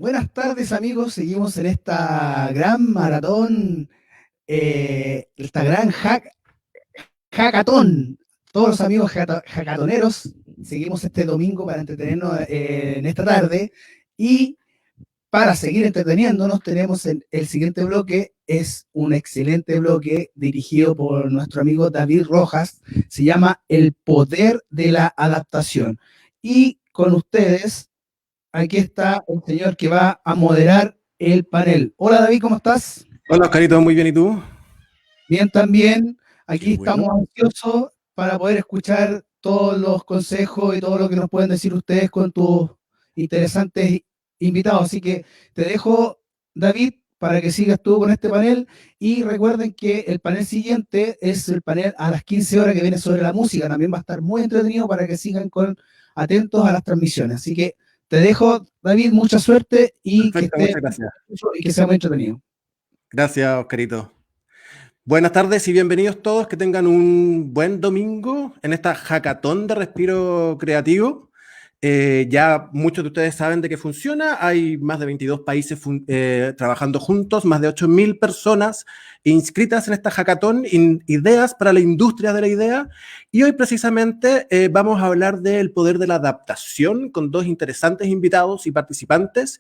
Buenas tardes amigos, seguimos en esta gran maratón, esta gran hackathon. Todos los amigos hackatoneros, seguimos este domingo para entretenernos en esta tarde y para seguir entreteniéndonos tenemos el siguiente bloque, es un excelente bloque dirigido por nuestro amigo David Rojas, se llama El Poder de la Adaptación. Y con ustedes aquí está el señor que va a moderar el panel. Hola David, ¿cómo estás? Hola Oscarito, muy bien, ¿y tú? Bien también. Qué Aquí estamos bueno. ansiosos para poder escuchar todos los consejos y todo lo que nos pueden decir ustedes con tus interesantes invitados. Así que te dejo, David, para que sigas tú con este panel. Y recuerden que el panel siguiente es el panel a las 15 horas que viene sobre la música. También va a estar muy entretenido para que sigan atentos a las transmisiones. Así que te dejo, David, mucha suerte y que Perfecto, esté muchas gracias. y que sea muy entretenido. Gracias, Oscarito. Buenas tardes y bienvenidos todos, que tengan un buen domingo en esta hackathon de respiro creativo. Ya muchos de ustedes saben de qué funciona. Hay más de 22 países trabajando juntos, más de 8.000 personas inscritas en esta hackathon, ideas para la industria de la idea. Y hoy precisamente vamos a hablar del poder de la adaptación con dos interesantes invitados y participantes.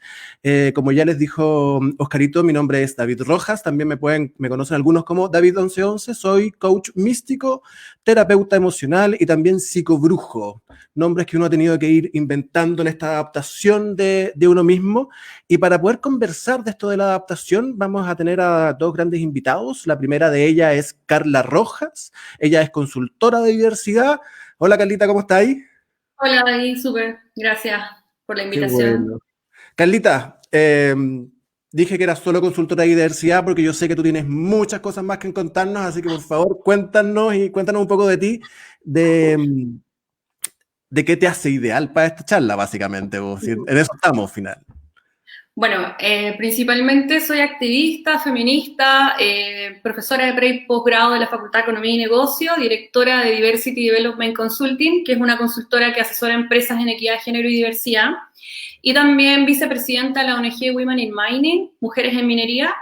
Como ya les dijo Oscarito, mi nombre es David Rojas. También me conocen algunos como David 1111. Soy coach místico, terapeuta emocional y también psicobrujo. Nombres que uno ha tenido que ir inventando en esta adaptación de uno mismo. Y para poder conversar de esto de la adaptación, vamos a tener a dos grandes invitados. La primera de ellas es Carla Rojas. Ella es consultora de diversidad. Hola, Carlita, ¿cómo está ahí? Hola, David, súper. Gracias por la Qué invitación. bueno. Carlita, dije que eras solo consultora de diversidad porque yo sé que tú tienes muchas cosas más que contarnos, así que por favor cuéntanos un poco de ti, de, de qué te hace ideal para esta charla, básicamente. Vos. En eso estamos, final. Bueno, principalmente soy activista, feminista, profesora de pre y posgrado de la Facultad de Economía y Negocio, directora de Diversity Development Consulting, que es una consultora que asesora empresas en equidad de género y diversidad, y también vicepresidenta de la ONG Women in Mining, Mujeres en Minería.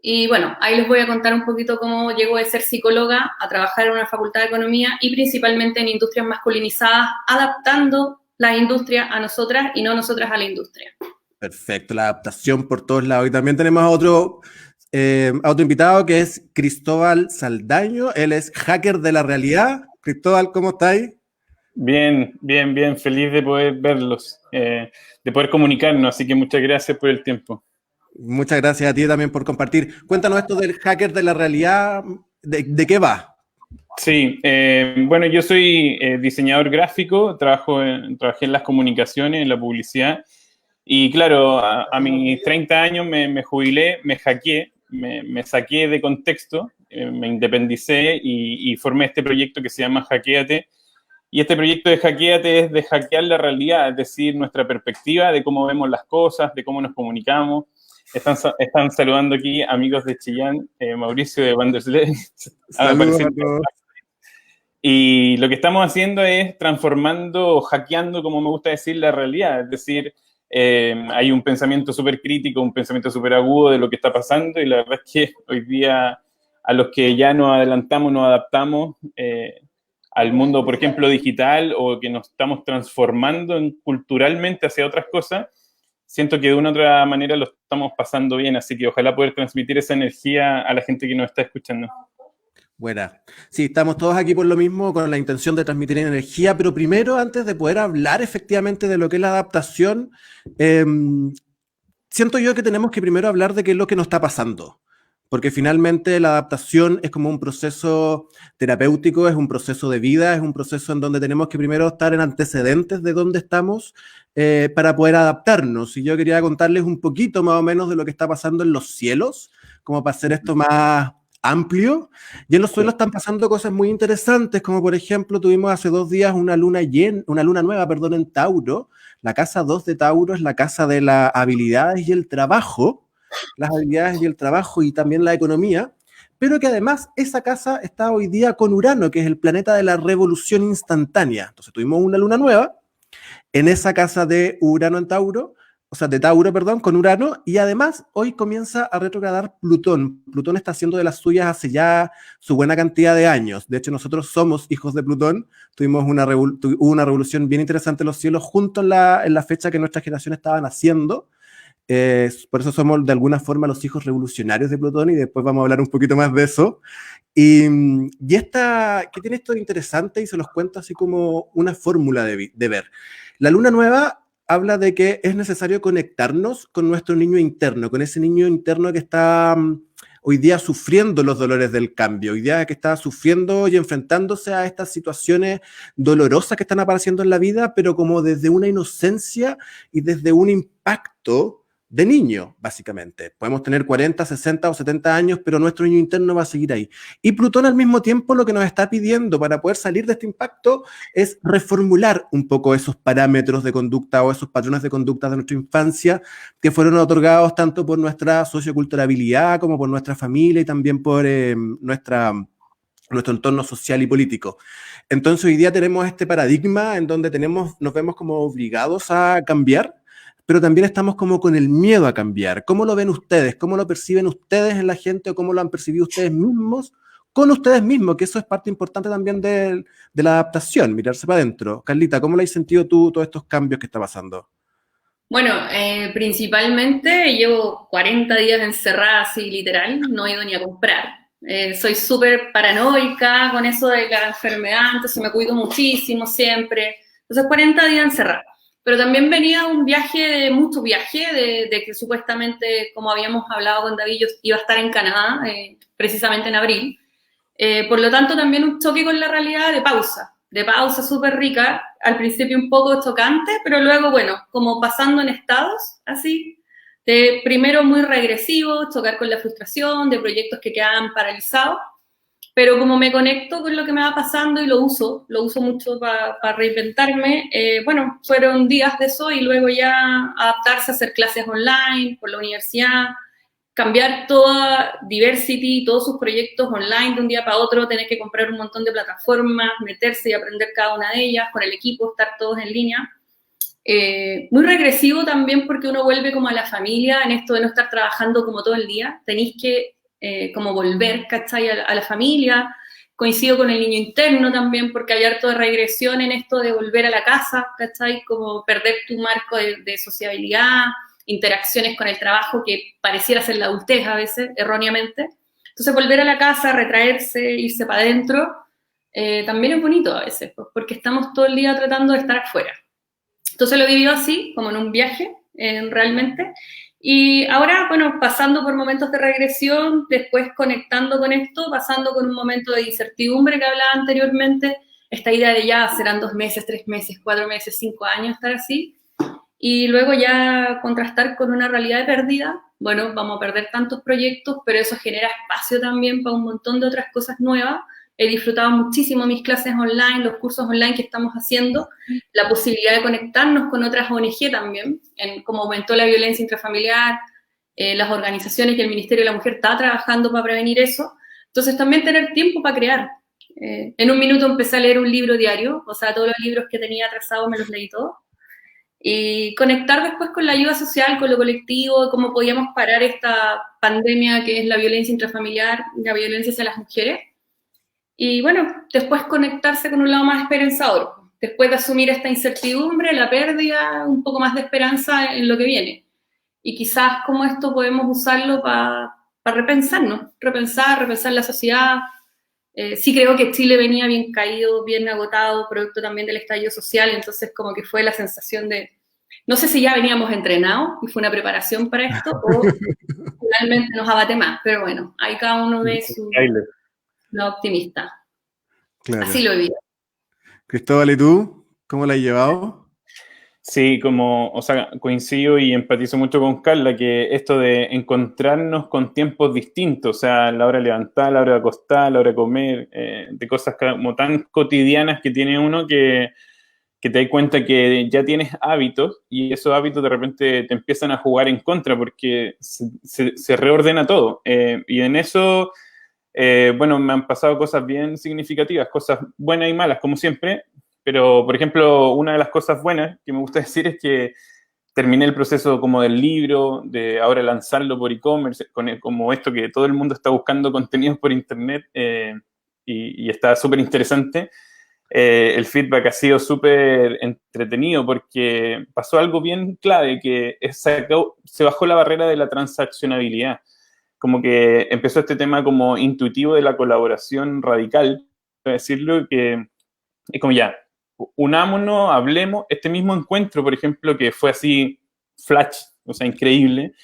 Y bueno, ahí les voy a contar un poquito cómo llego de ser psicóloga a trabajar en una facultad de economía y principalmente en industrias masculinizadas, adaptando la industria a nosotras y no nosotras a la industria. Perfecto, la adaptación por todos lados. Y también tenemos a otro invitado que es Cristóbal Saldaño. Él es hacker de la realidad. Cristóbal, ¿cómo estáis? Bien, bien, bien, feliz de poder verlos, de poder comunicarnos, así que muchas gracias por el tiempo. Muchas gracias a ti también por compartir. Cuéntanos esto del hacker de la realidad, ¿de qué va? Sí, bueno, yo soy diseñador gráfico, trabajé en las comunicaciones, en la publicidad, y claro, a mis 30 años me jubilé, me hackeé, me saqué de contexto, me independicé y formé este proyecto que se llama Hackeate. Y este proyecto de Hackeate es de hackear la realidad, es decir, nuestra perspectiva de cómo vemos las cosas, de cómo nos comunicamos. Están saludando aquí amigos de Chillán, Mauricio de Banderslee. Saludos a todos. Y lo que estamos haciendo es transformando o hackeando, como me gusta decir, la realidad. Es decir, hay un pensamiento súper crítico, un pensamiento súper agudo de lo que está pasando y la verdad es que hoy día a los que ya nos adelantamos, nos adaptamos al mundo, por ejemplo, digital o que nos estamos transformando culturalmente hacia otras cosas, siento que de una u otra manera lo estamos pasando bien, así que ojalá poder transmitir esa energía a la gente que nos está escuchando. Buena. Sí, estamos todos aquí por lo mismo, con la intención de transmitir energía, pero primero, antes de poder hablar efectivamente de lo que es la adaptación, eh, siento yo que tenemos que primero hablar de qué es lo que nos está pasando. Porque finalmente la adaptación es como un proceso terapéutico, es un proceso de vida, es un proceso en donde tenemos que primero estar en antecedentes de dónde estamos para poder adaptarnos. Y yo quería contarles un poquito más o menos de lo que está pasando en los cielos, como para hacer esto más amplio. Y en los suelos están pasando cosas muy interesantes, como por ejemplo tuvimos hace 2 días una luna nueva, perdón, en Tauro. La casa 2 de Tauro es la casa de las habilidades y el trabajo, las habilidades y el trabajo y también la economía, pero que además esa casa está hoy día con Urano, que es el planeta de la revolución instantánea. Entonces tuvimos una luna nueva en esa casa de Urano en Tauro, o sea, de Tauro, perdón, con Urano, y además hoy comienza a retrogradar Plutón. Plutón está haciendo de las suyas hace ya su buena cantidad de años. De hecho, nosotros somos hijos de Plutón. Hubo una revolución bien interesante en los cielos justo en la fecha que nuestra generación estaban haciendo. Por eso somos de alguna forma los hijos revolucionarios de Plutón, y después vamos a hablar un poquito más de eso. ¿Qué tiene esto de interesante? Y se los cuento así como una fórmula de ver. La luna nueva habla de que es necesario conectarnos con nuestro niño interno, con ese niño interno que está hoy día sufriendo los dolores del cambio, hoy día que está sufriendo y enfrentándose a estas situaciones dolorosas que están apareciendo en la vida, pero como desde una inocencia y desde un impacto de niño, básicamente. Podemos tener 40, 60 o 70 años, pero nuestro niño interno va a seguir ahí. Y Plutón al mismo tiempo lo que nos está pidiendo para poder salir de este impacto es reformular un poco esos parámetros de conducta o esos patrones de conducta de nuestra infancia que fueron otorgados tanto por nuestra socioculturabilidad como por nuestra familia y también por nuestro entorno social y político. Entonces hoy día tenemos este paradigma en donde nos vemos como obligados a cambiar, pero también estamos como con el miedo a cambiar. ¿Cómo lo ven ustedes? ¿Cómo lo perciben ustedes en la gente o cómo lo han percibido ustedes mismos con ustedes mismos? Que eso es parte importante también de la adaptación, mirarse para adentro. Carlita, ¿cómo lo has sentido tú todos estos cambios que está pasando? Bueno, principalmente llevo 40 días encerrada así literal, no he ido ni a comprar. Soy súper paranoica con eso de la enfermedad, entonces me cuido muchísimo siempre. Entonces 40 días encerrada. Pero también venía un viaje, mucho viaje, de que supuestamente, como habíamos hablado con David, yo iba a estar en Canadá, precisamente en abril. Por lo tanto, también un choque con la realidad de pausa súper rica, al principio un poco chocante, pero luego, bueno, como pasando en estados, así, de primero muy regresivo, chocar con la frustración, de proyectos que quedan paralizados, pero como me conecto con lo que me va pasando y lo uso mucho para reinventarme, bueno, fueron días de eso y luego ya adaptarse a hacer clases online por la universidad, cambiar toda Diversity, todos sus proyectos online de un día para otro, tener que comprar un montón de plataformas, meterse y aprender cada una de ellas con el equipo, estar todos en línea. Muy regresivo también porque uno vuelve como a la familia en esto de no estar trabajando como todo el día, tenéis que como volver, ¿cachai? A la familia. Coincido con el niño interno también porque hay harto de regresión en esto de volver a la casa, ¿cachai? Como perder tu marco de sociabilidad, interacciones con el trabajo que pareciera ser la adultez a veces, erróneamente. Entonces volver a la casa, retraerse, irse para adentro, también es bonito a veces, pues, porque estamos todo el día tratando de estar afuera. Entonces lo he vivido así, como en un viaje, realmente. Y ahora, bueno, pasando por momentos de regresión, después conectando con esto, pasando con un momento de incertidumbre que hablaba anteriormente, esta idea de ya serán 2 meses, 3 meses, 4 meses, 5 años estar así, y luego ya contrastar con una realidad de pérdida. Bueno, vamos a perder tantos proyectos, pero eso genera espacio también para un montón de otras cosas nuevas. He disfrutado muchísimo mis clases online, los cursos online que estamos haciendo, la posibilidad de conectarnos con otras ONG también, como aumentó la violencia intrafamiliar, las organizaciones y el Ministerio de la Mujer está trabajando para prevenir eso. Entonces también tener tiempo para crear. En un minuto empecé a leer un libro diario, o sea, todos los libros que tenía atrasados me los leí todos. Y conectar después con la ayuda social, con lo colectivo, cómo podíamos parar esta pandemia que es la violencia intrafamiliar, la violencia hacia las mujeres. Y bueno, después conectarse con un lado más esperanzador. Después de asumir esta incertidumbre, la pérdida, un poco más de esperanza en lo que viene. Y quizás como esto podemos usarlo para repensarnos, repensar la sociedad. Sí creo que Chile venía bien caído, bien agotado, producto también del estallido social, entonces como que fue la sensación de, no sé si ya veníamos entrenados y fue una preparación para esto, o finalmente nos abate más, pero bueno, ahí cada uno ve su lado optimista. Claro. Así lo he vivido. Cristóbal, ¿y tú? ¿Cómo la has llevado? Sí, o sea, coincido y empatizo mucho con Carla, que esto de encontrarnos con tiempos distintos, o sea, la hora de levantar, la hora de acostar, la hora de comer, de cosas como tan cotidianas que tiene uno que te das cuenta que ya tienes hábitos y esos hábitos de repente te empiezan a jugar en contra porque se reordena todo. Y en eso, bueno, me han pasado cosas bien significativas, cosas buenas y malas, como siempre. Pero, por ejemplo, una de las cosas buenas que me gusta decir es que terminé el proceso como del libro, de ahora lanzarlo por e-commerce, como esto que todo el mundo está buscando contenidos por internet, y está súper interesante. El feedback ha sido súper entretenido porque pasó algo bien clave, que se bajó la barrera de la transaccionabilidad. Como que empezó este tema como intuitivo de la colaboración radical, para decirlo, que es como ya, unámonos, hablemos. Este mismo encuentro, por ejemplo, que fue así flash, o sea, increíble,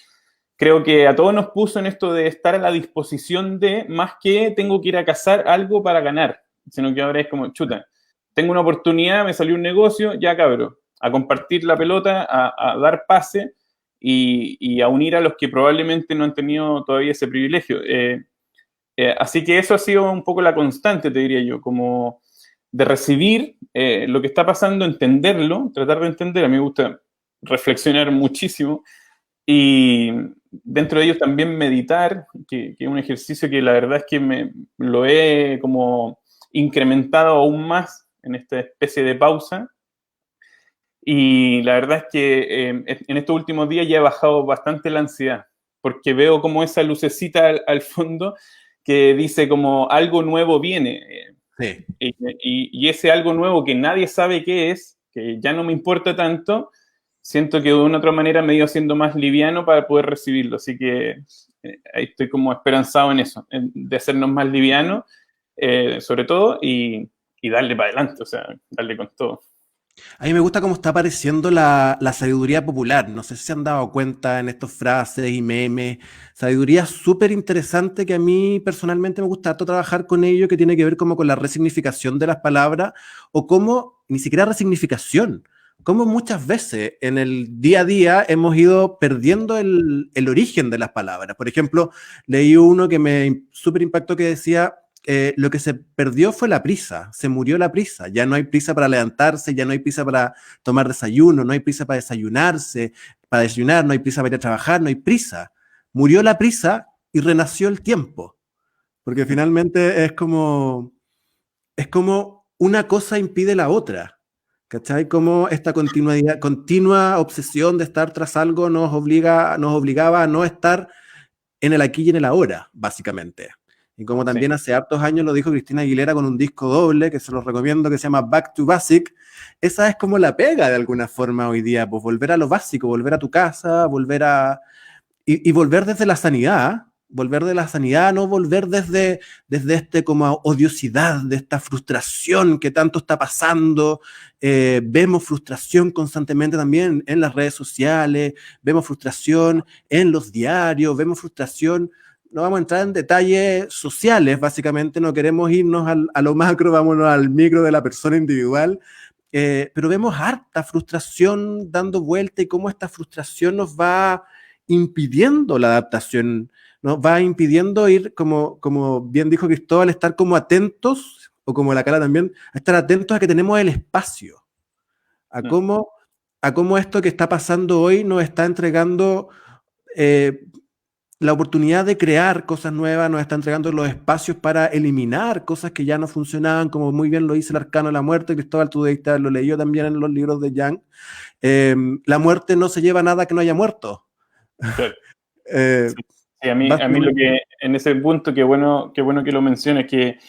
creo que a todos nos puso en esto de estar a la disposición de, más que tengo que ir a cazar algo para ganar, sino que ahora es como, chuta, tengo una oportunidad, me salió un negocio, ya cabro, a compartir la pelota, a dar pase y a unir a los que probablemente no han tenido todavía ese privilegio. Así que eso ha sido un poco la constante, te diría yo, como de recibir lo que está pasando, entenderlo, tratar de entender. A mí me gusta reflexionar muchísimo y dentro de ellos también meditar, que es un ejercicio que la verdad es que lo he como incrementado aún más en esta especie de pausa. Y la verdad es que en estos últimos días ya he bajado bastante la ansiedad, porque veo como esa lucecita al fondo que dice como algo nuevo viene. Sí. Y ese algo nuevo que nadie sabe qué es, que ya no me importa tanto, siento que de una otra manera me he ido haciendo más liviano para poder recibirlo. Así que ahí estoy como esperanzado en eso, de hacernos más livianos, sobre todo, y darle para adelante, o sea, darle con todo. A mí me gusta cómo está apareciendo la sabiduría popular. No sé si se han dado cuenta en estas frases y memes. Sabiduría súper interesante que a mí personalmente me gusta harto trabajar con ello, que tiene que ver como con la resignificación de las palabras o cómo, ni siquiera resignificación, cómo muchas veces en el día a día hemos ido perdiendo el origen de las palabras. Por ejemplo, leí uno que me súper impactó que decía... lo que se perdió fue la prisa, se murió la prisa, ya no hay prisa para levantarse, ya no hay prisa para tomar desayuno, no hay prisa para desayunar, no hay prisa para ir a trabajar, no hay prisa. Murió la prisa y renació el tiempo, porque finalmente es como una cosa impide la otra, ¿cachai? Como esta continua obsesión de estar tras algo nos obligaba a no estar en el aquí y en el ahora, básicamente. Y como también hace hartos años lo dijo Cristina Aguilera con un disco doble, que se los recomiendo, que se llama Back to Basic, esa es como la pega de alguna forma hoy día, pues volver a lo básico, volver a tu casa, volver a... Y volver desde la sanidad, volver de la sanidad, no volver desde este como odiosidad, de esta frustración que tanto está pasando. Vemos frustración constantemente también en las redes sociales, vemos frustración en los diarios, vemos frustración... No vamos a entrar en detalles sociales, básicamente no queremos irnos a lo macro, vámonos al micro de la persona individual, pero vemos harta frustración dando vuelta y cómo esta frustración nos va impidiendo la adaptación, nos va impidiendo ir, como bien dijo Cristóbal, estar como atentos, o como la cara también, a estar atentos a que tenemos el espacio, a cómo esto que está pasando hoy nos está entregando... la oportunidad de crear cosas nuevas, nos está entregando los espacios para eliminar cosas que ya no funcionaban, como muy bien lo dice el Arcano de la Muerte. Cristóbal, tú lo leyó también en los libros de Jung. La muerte no se lleva nada que no haya muerto. Claro. Sí, a mí lo que, en ese punto, qué bueno que lo menciones, que,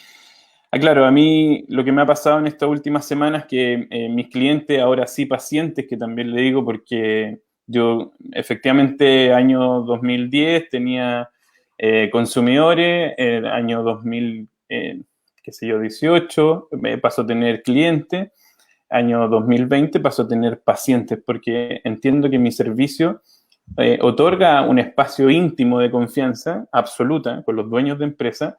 claro, a mí lo que me ha pasado en estas últimas semanas, que mis clientes, ahora sí pacientes, que también le digo porque... Yo, efectivamente, año 2010 tenía consumidores, año 2018 paso a tener clientes, año 2020 paso a tener pacientes, porque entiendo que mi servicio otorga un espacio íntimo de confianza absoluta con los dueños de empresa,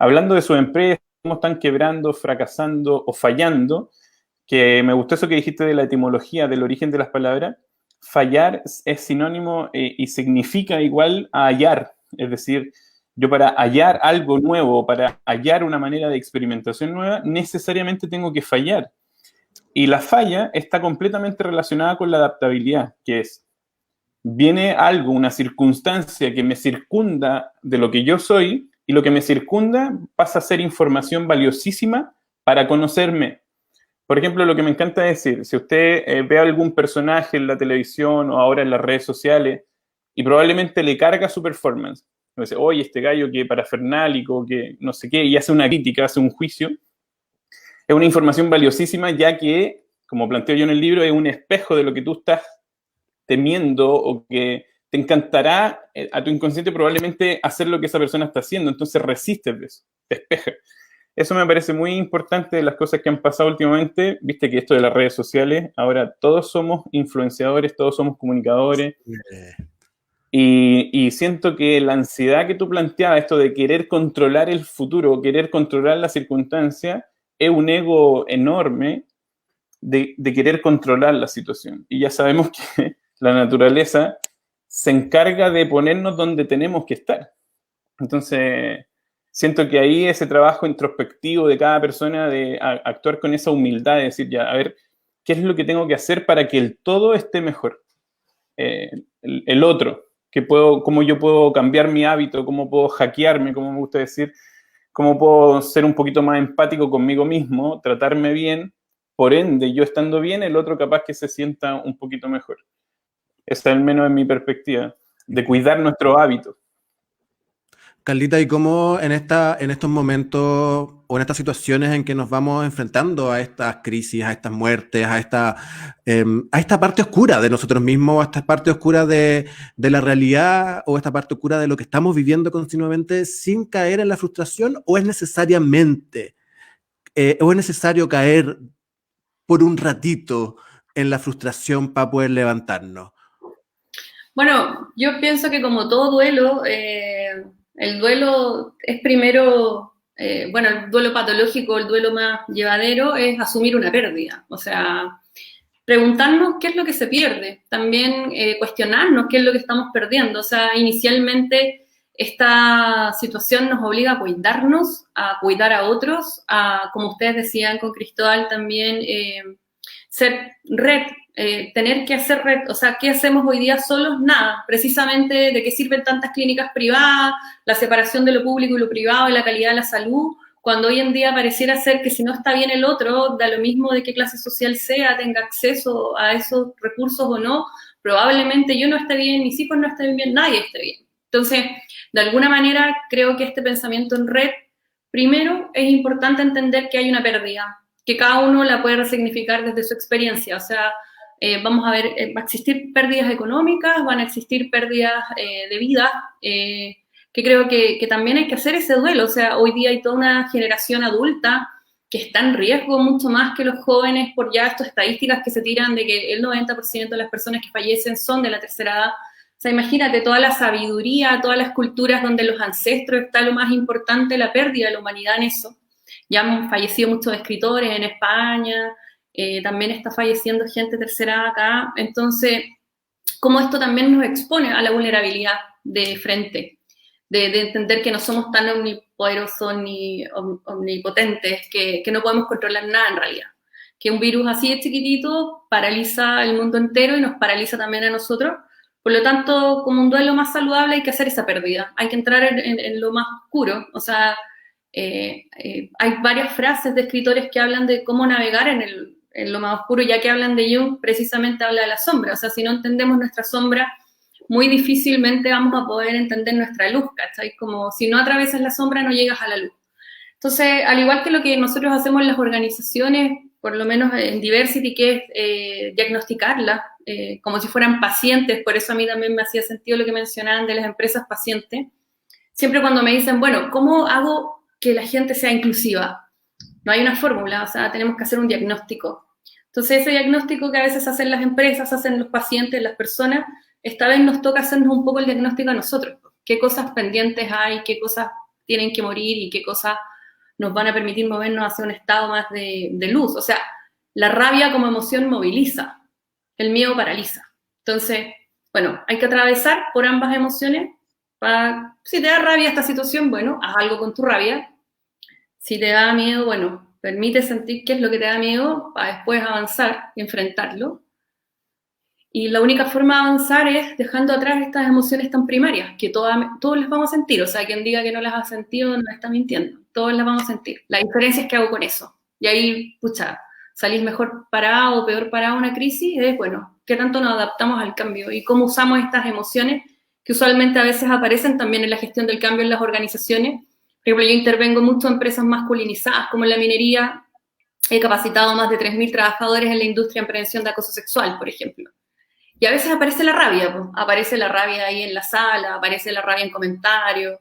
hablando de sus empresas, cómo están quebrando, fracasando o fallando, que me gustó eso que dijiste de la etimología, del origen de las palabras. Fallar es sinónimo y significa igual a hallar, es decir, yo para hallar algo nuevo, para hallar una manera de experimentación nueva, necesariamente tengo que fallar. Y la falla está completamente relacionada con la adaptabilidad, que es, viene algo, una circunstancia que me circunda de lo que yo soy, y lo que me circunda pasa a ser información valiosísima para conocerme. Por ejemplo, lo que me encanta decir, si usted ve a algún personaje en la televisión o ahora en las redes sociales y probablemente le carga su performance, dice, oye, este gallo que parafernálico, que no sé qué, y hace una crítica, hace un juicio, es una información valiosísima, ya que, como planteo yo en el libro, es un espejo de lo que tú estás temiendo o que te encantará a tu inconsciente probablemente hacer lo que esa persona está haciendo, entonces resistes de eso, te despeja. Eso me parece muy importante de las cosas que han pasado últimamente. Viste que esto de las redes sociales, ahora todos somos influenciadores, todos somos comunicadores. Y siento que la ansiedad que tú planteabas, esto de querer controlar el futuro, querer controlar la circunstancia, es un ego enorme de querer controlar la situación. Y ya sabemos que la naturaleza se encarga de ponernos donde tenemos que estar. Entonces, siento que ahí ese trabajo introspectivo de cada persona, de actuar con esa humildad, de decir, ya, a ver, ¿qué es lo que tengo que hacer para que el todo esté mejor? El otro, cómo yo puedo cambiar mi hábito, cómo puedo hackearme, como me gusta decir, cómo puedo ser un poquito más empático conmigo mismo, tratarme bien, por ende, yo estando bien, el otro capaz que se sienta un poquito mejor. Esa al menos es mi perspectiva, de cuidar nuestro hábito. Carlita, ¿y cómo en estos momentos o en estas situaciones en que nos vamos enfrentando a estas crisis, a estas muertes, a esta parte oscura de nosotros mismos, a esta parte oscura de la realidad o esta parte oscura de lo que estamos viviendo continuamente sin caer en la frustración? ¿O es necesariamente, o es necesario caer por un ratito en la frustración para poder levantarnos? Bueno, yo pienso que como todo duelo, el duelo es primero, bueno, el duelo patológico, el duelo más llevadero es asumir una pérdida. O sea, preguntarnos qué es lo que se pierde, también cuestionarnos qué es lo que estamos perdiendo. O sea, inicialmente esta situación nos obliga a cuidarnos, a cuidar a otros, a, como ustedes decían con Cristóbal también, ser red, tener que hacer red. O sea, ¿qué hacemos hoy día solos? Nada. Precisamente, ¿de qué sirven tantas clínicas privadas, la separación de lo público y lo privado y la calidad de la salud? Cuando hoy en día pareciera ser que si no está bien el otro, da lo mismo de qué clase social sea, tenga acceso a esos recursos o no, probablemente yo no esté bien, mis hijos no estén bien, nadie esté bien. Entonces, de alguna manera, creo que este pensamiento en red, primero es importante entender que hay una pérdida, que cada uno la puede resignificar desde su experiencia. O sea, vamos a ver, va a existir pérdidas económicas, van a existir pérdidas de vida, que creo que también hay que hacer ese duelo. O sea, hoy día hay toda una generación adulta que está en riesgo mucho más que los jóvenes por ya estas estadísticas que se tiran de que el 90% de las personas que fallecen son de la tercera edad. O sea, imagínate toda la sabiduría, todas las culturas donde los ancestros está lo más importante, la pérdida de la humanidad en eso. Ya han fallecido muchos escritores en España, también está falleciendo gente tercera edad acá. Entonces, cómo esto también nos expone a la vulnerabilidad de frente, de entender que no somos tan omnipoderosos ni omnipotentes, que no podemos controlar nada en realidad. Que un virus así de chiquitito paraliza el mundo entero y nos paraliza también a nosotros. Por lo tanto, como un duelo más saludable hay que hacer esa pérdida, hay que entrar en lo más oscuro. O sea, hay varias frases de escritores que hablan de cómo navegar en lo más oscuro, ya que hablan de Jung, precisamente habla de la sombra. O sea, si no entendemos nuestra sombra, muy difícilmente vamos a poder entender nuestra luz, ¿cachai? Como si no atravesas la sombra, no llegas a la luz. Entonces, al igual que lo que nosotros hacemos en las organizaciones, por lo menos en Diversity, que es diagnosticarlas, como si fueran pacientes, por eso a mí también me hacía sentido lo que mencionaban de las empresas pacientes. Siempre cuando me dicen, bueno, ¿cómo hago que la gente sea inclusiva? No hay una fórmula, o sea, tenemos que hacer un diagnóstico. Entonces, ese diagnóstico que a veces hacen las empresas, hacen los pacientes, las personas, esta vez nos toca hacernos un poco el diagnóstico a nosotros. ¿Qué cosas pendientes hay? ¿Qué cosas tienen que morir? ¿Y qué cosas nos van a permitir movernos hacia un estado más de luz? O sea, la rabia como emoción moviliza, el miedo paraliza. Entonces, bueno, hay que atravesar por ambas emociones. Si te da rabia esta situación, bueno, haz algo con tu rabia. Si te da miedo, bueno, permite sentir qué es lo que te da miedo para después avanzar y enfrentarlo. Y la única forma de avanzar es dejando atrás estas emociones tan primarias, que todos las vamos a sentir. O sea, quien diga que no las ha sentido no está mintiendo. Todos las vamos a sentir. La diferencia es qué hago con eso. Y ahí, pucha, salir mejor parado o peor parado a una crisis, es, bueno, qué tanto nos adaptamos al cambio y cómo usamos estas emociones que usualmente a veces aparecen también en la gestión del cambio en las organizaciones. Por ejemplo, yo intervengo mucho en empresas masculinizadas, como en la minería. He capacitado más de 3.000 trabajadores en la industria en prevención de acoso sexual, por ejemplo. Y a veces aparece la rabia, pues. Aparece la rabia ahí en la sala, aparece la rabia en comentarios.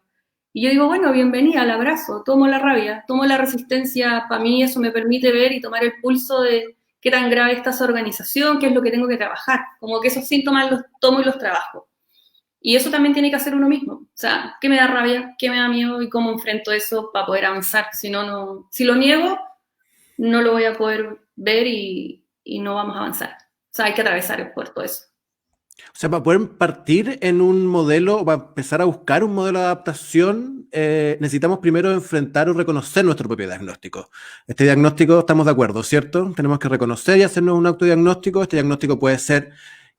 Y yo digo, bueno, bienvenida, al abrazo, tomo la rabia, tomo la resistencia. Para mí eso me permite ver y tomar el pulso de qué tan grave está esa organización, qué es lo que tengo que trabajar. Como que esos síntomas los tomo y los trabajo. Y eso también tiene que hacer uno mismo. O sea, ¿qué me da rabia? ¿Qué me da miedo? ¿Y cómo enfrento eso para poder avanzar? Si lo niego, no lo voy a poder ver y no vamos a avanzar. O sea, hay que atravesar por todo eso. O sea, para poder partir en un modelo, para empezar a buscar un modelo de adaptación, necesitamos primero enfrentar o reconocer nuestro propio diagnóstico. Este diagnóstico, estamos de acuerdo, ¿cierto? Tenemos que reconocer y hacernos un autodiagnóstico. Este diagnóstico puede ser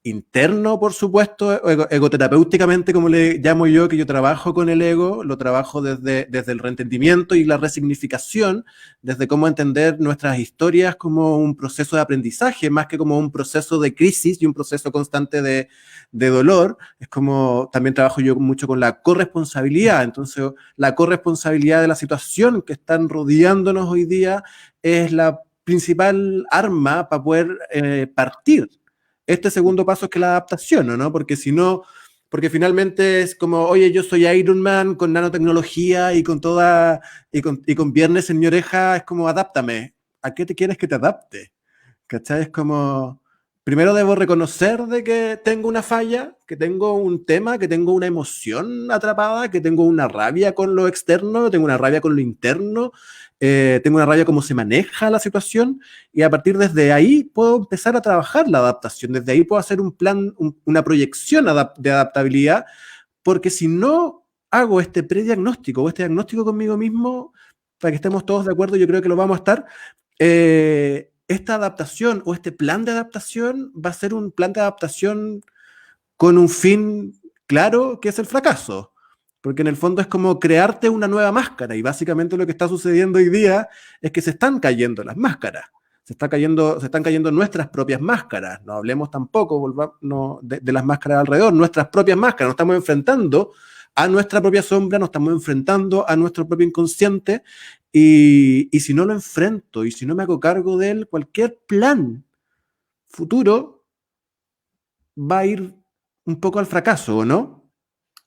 interno, por supuesto, egoterapéuticamente, como le llamo yo, que yo trabajo con el ego, lo trabajo desde el reentendimiento y la resignificación, desde cómo entender nuestras historias como un proceso de aprendizaje, más que como un proceso de crisis y un proceso constante de dolor. Es como, también trabajo yo mucho con la corresponsabilidad. Entonces, la corresponsabilidad de la situación que están rodeándonos hoy día es la principal arma para poder partir. Este segundo paso es que la adaptación, ¿no? Porque si no, porque finalmente es como, oye, yo soy Iron Man con nanotecnología y con viernes en mi oreja, es como, adáptame. ¿A qué te quieres que te adapte? ¿Cachai? Es como, primero debo reconocer de que tengo una falla, que tengo un tema, que tengo una emoción atrapada, que tengo una rabia con lo externo, tengo una rabia con lo interno, tengo una rabia cómo se maneja la situación, y a partir desde ahí puedo empezar a trabajar la adaptación, desde ahí puedo hacer un plan, una proyección de adaptabilidad, porque si no hago este prediagnóstico o este diagnóstico conmigo mismo, para que estemos todos de acuerdo, yo creo que lo vamos a estar, esta adaptación o este plan de adaptación va a ser un plan de adaptación con un fin claro, que es el fracaso. Porque en el fondo es como crearte una nueva máscara, y básicamente lo que está sucediendo hoy día es que se están cayendo las máscaras, se están cayendo nuestras propias máscaras. No hablemos tampoco de las máscaras alrededor, nuestras propias máscaras. Nos estamos enfrentando a nuestra propia sombra, nos estamos enfrentando a nuestro propio inconsciente, y si no lo enfrento y si no me hago cargo de él, cualquier plan futuro va a ir un poco al fracaso, ¿o no?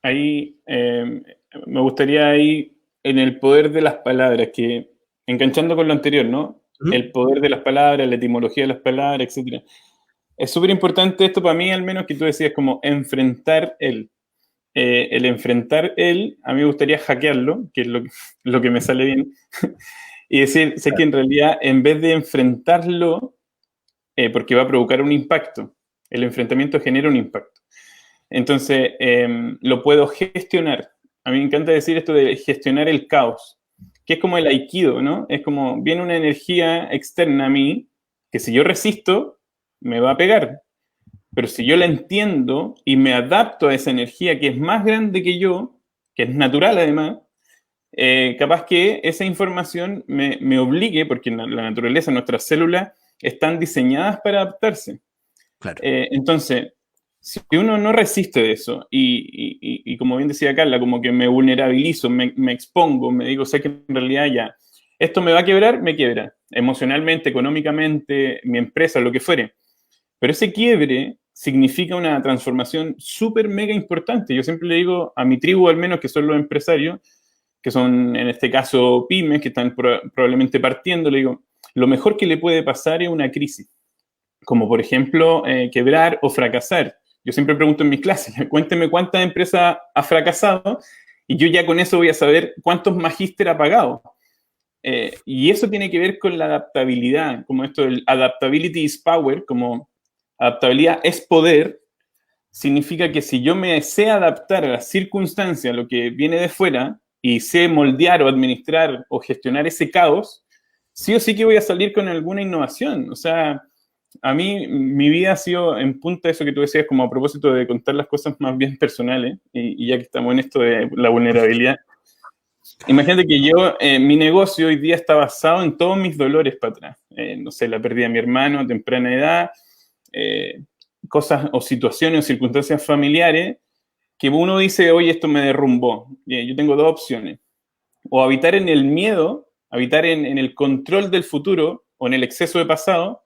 Ahí me gustaría ahí en el poder de las palabras, que enganchando con lo anterior, ¿no? El poder de las palabras, la etimología de las palabras, etc. Es súper importante esto para mí, al menos, que tú decías como enfrentar el enfrentar a mí me gustaría hackearlo, que es lo que me sale bien, y decir, sé que en realidad en vez de enfrentarlo, porque va a provocar un impacto, el enfrentamiento genera un impacto. Entonces, lo puedo gestionar. A mí me encanta decir esto de gestionar el caos, que es como el aikido, ¿no? Es como, viene una energía externa a mí, que si yo resisto, me va a pegar. Pero si yo la entiendo y me adapto a esa energía que es más grande que yo, que es natural además, capaz que esa información me obligue, porque en la naturaleza, nuestras células están diseñadas para adaptarse. Claro. Entonces, si uno no resiste de eso y como bien decía Carla, como que me vulnerabilizo, me expongo, me digo, sé que en realidad ya, esto me va a quebrar, me quiebra, emocionalmente, económicamente, mi empresa, lo que fuere. Pero ese quiebre significa una transformación súper mega importante. Yo siempre le digo a mi tribu, al menos, que son los empresarios, que son en este caso pymes, que están probablemente partiendo, le digo, lo mejor que le puede pasar es una crisis, como por ejemplo quebrar o fracasar. Yo siempre pregunto en mis clases, cuénteme cuántas empresas ha fracasado y yo ya con eso voy a saber cuántos magíster ha pagado. Y eso tiene que ver con la adaptabilidad, como esto del adaptability is power, como adaptabilidad es poder, significa que si yo me sé adaptar a las circunstancias, a lo que viene de fuera, y sé moldear o administrar o gestionar ese caos, sí o sí que voy a salir con alguna innovación. O sea, a mí mi vida ha sido en punta de eso que tú decías, como a propósito de contar las cosas más bien personales, y ya que estamos en esto de la vulnerabilidad. Imagínate que yo, mi negocio hoy día está basado en todos mis dolores para atrás. No sé, la pérdida de mi hermano a temprana edad, cosas o situaciones o circunstancias familiares que uno dice, oye, esto me derrumbó. Yo tengo dos opciones. O habitar en el miedo, habitar en el control del futuro o en el exceso de pasado,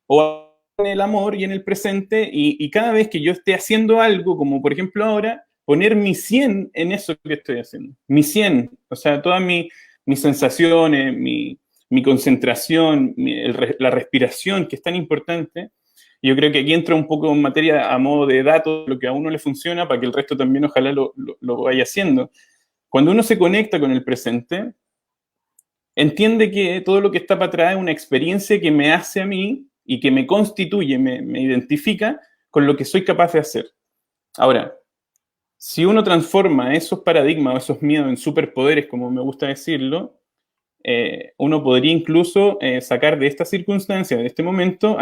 o en el amor y en el presente, y cada vez que yo esté haciendo algo, como por ejemplo ahora, poner mi 100 en eso que estoy haciendo. Mi 100, o sea, todas mis sensaciones, mi concentración, la respiración, que es tan importante. Yo creo que aquí entra un poco en materia a modo de datos, lo que a uno le funciona, para que el resto también ojalá lo vaya haciendo. Cuando uno se conecta con el presente, entiende que todo lo que está para atrás es una experiencia que me hace a mí y que me constituye, me identifica con lo que soy capaz de hacer. Ahora, si uno transforma esos paradigmas o esos miedos en superpoderes, como me gusta decirlo, uno podría incluso sacar de esta circunstancia, de este momento,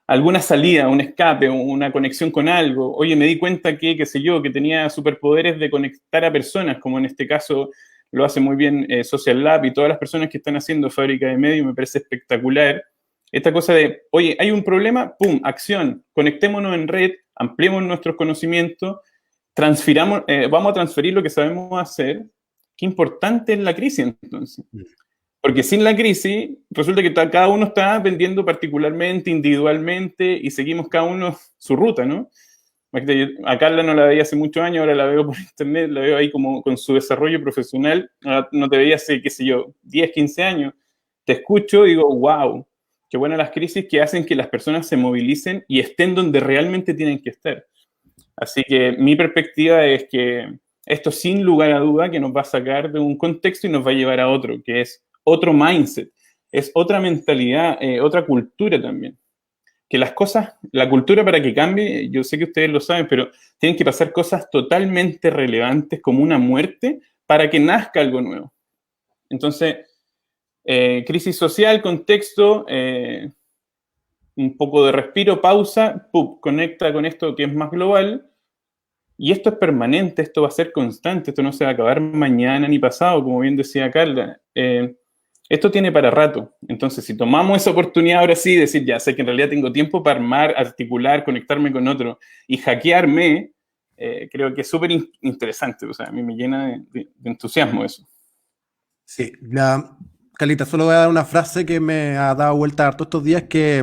alguna salida, un escape, una conexión con algo. Oye, me di cuenta que, qué sé yo, que tenía superpoderes de conectar a personas, como en este caso lo hace muy bien Social Lab y todas las personas que están haciendo Fábrica de Medios, me parece espectacular. Esta cosa de, oye, hay un problema, pum, acción, conectémonos en red, ampliemos nuestros conocimientos, vamos a transferir lo que sabemos hacer. Qué importante es la crisis, entonces. Porque sin la crisis, resulta que cada uno está vendiendo particularmente, individualmente, y seguimos cada uno su ruta, ¿no? A Carla no la veía hace muchos años, ahora la veo por internet, la veo ahí como con su desarrollo profesional. No te veía hace, qué sé yo, 10, 15 años. Te escucho y digo, wow, qué buenas las crisis que hacen que las personas se movilicen y estén donde realmente tienen que estar. Así que mi perspectiva es que esto sin lugar a duda que nos va a sacar de un contexto y nos va a llevar a otro, que es otro mindset, es otra mentalidad, otra cultura también. Que las cosas, la cultura para que cambie, yo sé que ustedes lo saben, pero tienen que pasar cosas totalmente relevantes como una muerte para que nazca algo nuevo. Entonces, crisis social, contexto, un poco de respiro, pausa, conecta con esto que es más global. Y esto es permanente, esto va a ser constante, esto no se va a acabar mañana ni pasado, como bien decía Carla. Esto tiene para rato. Entonces, si tomamos esa oportunidad ahora sí, decir, ya sé que en realidad tengo tiempo para armar, articular, conectarme con otro y hackearme, creo que es súper interesante. O sea, a mí me llena de entusiasmo eso. Sí, Carlita, solo voy a dar una frase que me ha dado vuelta harto estos días, que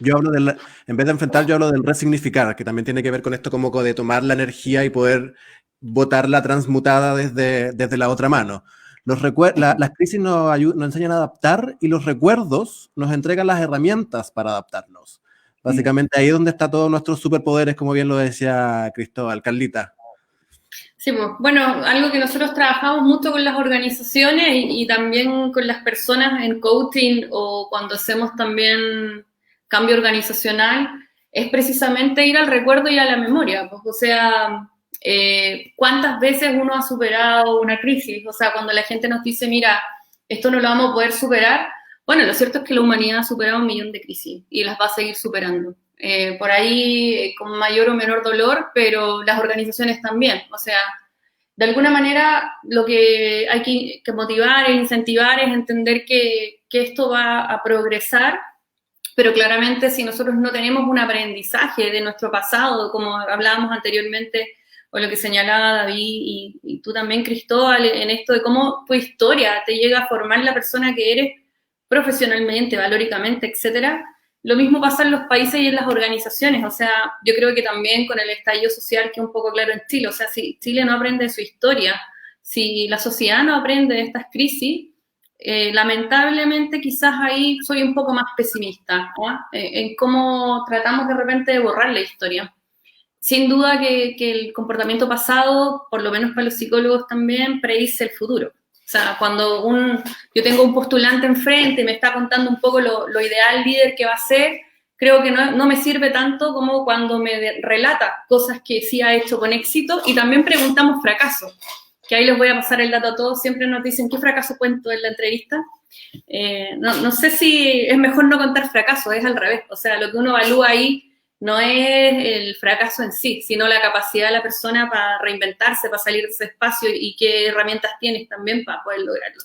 yo hablo en vez de enfrentar, yo hablo del resignificar, que también tiene que ver con esto como de tomar la energía y poder botarla transmutada desde la otra mano. Las crisis nos enseñan a adaptar y los recuerdos nos entregan las herramientas para adaptarnos. Básicamente ahí es donde están todos nuestros superpoderes, como bien lo decía Cristóbal. Carlita. Sí, pues, bueno, algo que nosotros trabajamos mucho con las organizaciones y también con las personas en coaching o cuando hacemos también cambio organizacional es precisamente ir al recuerdo y a la memoria. Pues, o sea, ¿cuántas veces uno ha superado una crisis? O sea, cuando la gente nos dice, mira, esto no lo vamos a poder superar, bueno, lo cierto es que la humanidad ha superado 1 millón de crisis y las va a seguir superando. Por ahí con mayor o menor dolor, pero las organizaciones también. O sea, de alguna manera lo que hay que motivar e incentivar es entender que esto va a progresar, pero claramente si nosotros no tenemos un aprendizaje de nuestro pasado, como hablábamos anteriormente, o lo que señalaba David y tú también, Cristóbal, en esto de cómo tu historia te llega a formar la persona que eres profesionalmente, valóricamente, etcétera. Lo mismo pasa en los países y en las organizaciones, o sea, yo creo que también con el estallido social que es un poco claro en Chile, o sea, si Chile no aprende de su historia, si la sociedad no aprende de estas crisis, lamentablemente quizás ahí soy un poco más pesimista, ¿no? En cómo tratamos de repente de borrar la historia. Sin duda que el comportamiento pasado, por lo menos para los psicólogos también, predice el futuro. O sea, cuando yo tengo un postulante enfrente y me está contando un poco lo ideal líder que va a ser, creo que no me sirve tanto como cuando me relata cosas que sí ha hecho con éxito y también preguntamos fracasos, que ahí les voy a pasar el dato a todos, siempre nos dicen, ¿qué fracaso cuento en la entrevista? No sé si es mejor no contar fracasos, es al revés, o sea, lo que uno evalúa ahí no es el fracaso en sí, sino la capacidad de la persona para reinventarse, para salir de ese espacio y qué herramientas tienes también para poder lograrlo.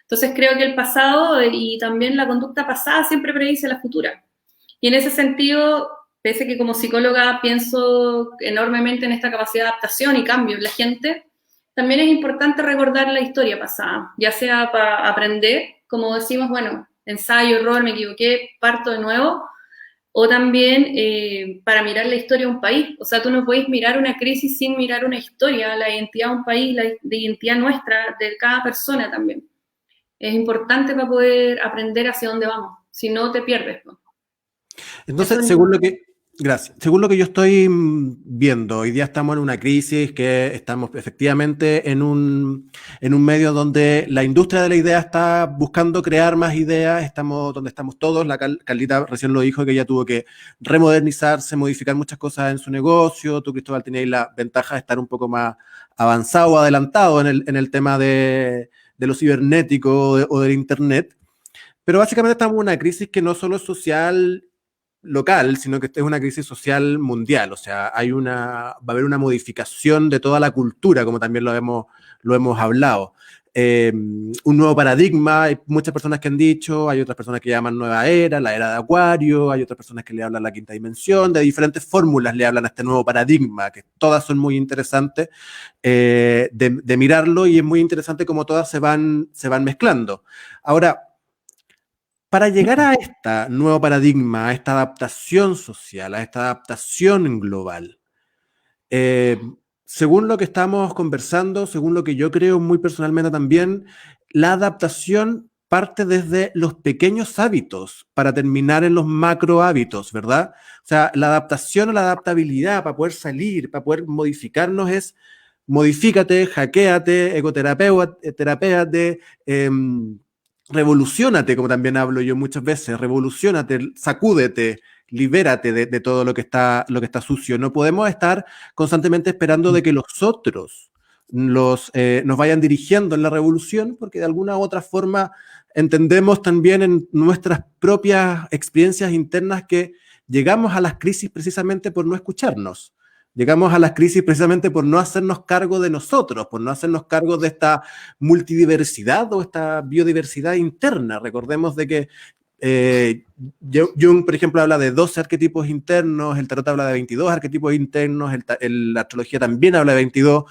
Entonces creo que el pasado y también la conducta pasada siempre predice la futura. Y en ese sentido, pese a que como psicóloga pienso enormemente en esta capacidad de adaptación y cambio en la gente, también es importante recordar la historia pasada, ya sea para aprender, como decimos, bueno, ensayo, error, me equivoqué, parto de nuevo, o también para mirar la historia de un país. O sea, tú no puedes mirar una crisis sin mirar una historia, la identidad de un país, la identidad nuestra, de cada persona también. Es importante para poder aprender hacia dónde vamos, si no te pierdes, ¿no? Entonces, según lo que yo estoy viendo, hoy día estamos en una crisis que estamos efectivamente en un medio donde la industria de la idea está buscando crear más ideas, estamos donde estamos todos. La Carlita recién lo dijo, que ella tuvo que remodernizarse, modificar muchas cosas en su negocio. Tú, Cristóbal, tenías la ventaja de estar un poco más avanzado o adelantado en el tema de lo cibernético o del internet. Pero básicamente estamos en una crisis que no solo es social local, sino que es una crisis social mundial. O sea, va a haber una modificación de toda la cultura, como también lo hemos hablado. Un nuevo paradigma, hay muchas personas que han dicho, hay otras personas que llaman nueva era, la era de Acuario, hay otras personas que le hablan la quinta dimensión, de diferentes fórmulas le hablan a este nuevo paradigma, que todas son muy interesantes de mirarlo, y es muy interesante cómo todas se van mezclando. Ahora, para llegar a este nuevo paradigma, a esta adaptación social, a esta adaptación global, según lo que estamos conversando, según lo que yo creo muy personalmente también, la adaptación parte desde los pequeños hábitos para terminar en los macro hábitos, ¿verdad? O sea, la adaptación o la adaptabilidad para poder salir, para poder modificarnos es modifícate, hackéate, ecoterapéate, revoluciónate, como también hablo yo muchas veces, revoluciónate, sacúdete, libérate de todo lo que está sucio. No podemos estar constantemente esperando de que los otros nos vayan dirigiendo en la revolución, porque de alguna u otra forma entendemos también en nuestras propias experiencias internas que llegamos a las crisis precisamente por no escucharnos. Llegamos a las crisis precisamente por no hacernos cargo de nosotros, por no hacernos cargo de esta multidiversidad o esta biodiversidad interna. Recordemos de que Jung, por ejemplo, habla de 12 arquetipos internos, el tarot habla de 22 arquetipos internos, la astrología también habla de 22,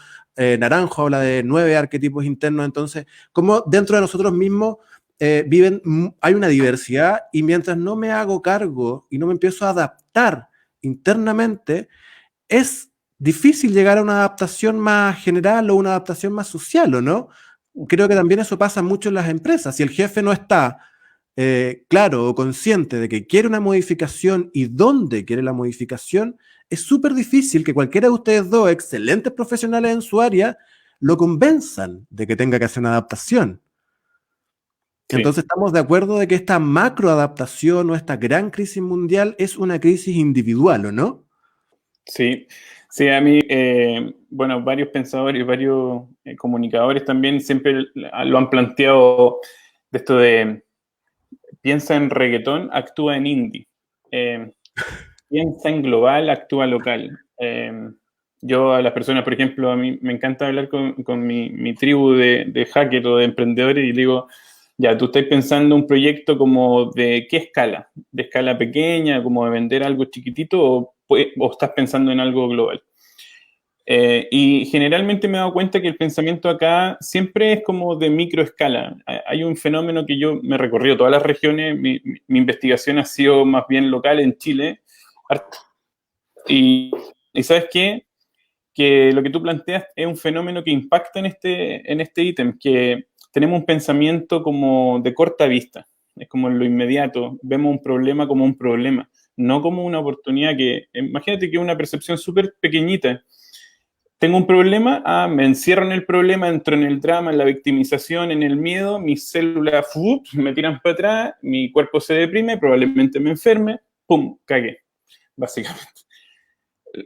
Naranjo habla de 9 arquetipos internos. Entonces, como dentro de nosotros mismos hay una diversidad, y mientras no me hago cargo y no me empiezo a adaptar internamente, es difícil llegar a una adaptación más general o una adaptación más social, ¿o no? Creo que también eso pasa mucho en las empresas. Si el jefe no está claro o consciente de que quiere una modificación y dónde quiere la modificación, es súper difícil que cualquiera de ustedes dos, excelentes profesionales en su área, lo convenzan de que tenga que hacer una adaptación. Sí. Entonces estamos de acuerdo de que esta macroadaptación o esta gran crisis mundial es una crisis individual, ¿o no? Sí, sí, a mí, bueno, varios pensadores, varios comunicadores también siempre lo han planteado, de esto de piensa en reggaetón, actúa en indie. Piensa en global, actúa local. Yo a las personas, por ejemplo, a mí me encanta hablar con mi tribu de hackers o de emprendedores y digo, ya, tú estás pensando un proyecto como de qué escala, de escala pequeña, como de vender algo chiquitito, o estás pensando en algo global. Y generalmente me he dado cuenta que el pensamiento acá siempre es como de microescala. Hay un fenómeno que yo me he recorrido todas las regiones, mi investigación ha sido más bien local en Chile. Y ¿sabes qué? Que lo que tú planteas es un fenómeno que impacta en este ítem, que tenemos un pensamiento como de corta vista, es como en lo inmediato, vemos un problema como un problema, no como una oportunidad que, imagínate que es una percepción súper pequeñita. Tengo un problema, me encierro en el problema, entro en el drama, en la victimización, en el miedo, mis células me tiran para atrás, mi cuerpo se deprime, probablemente me enferme, ¡pum!, cagué, básicamente.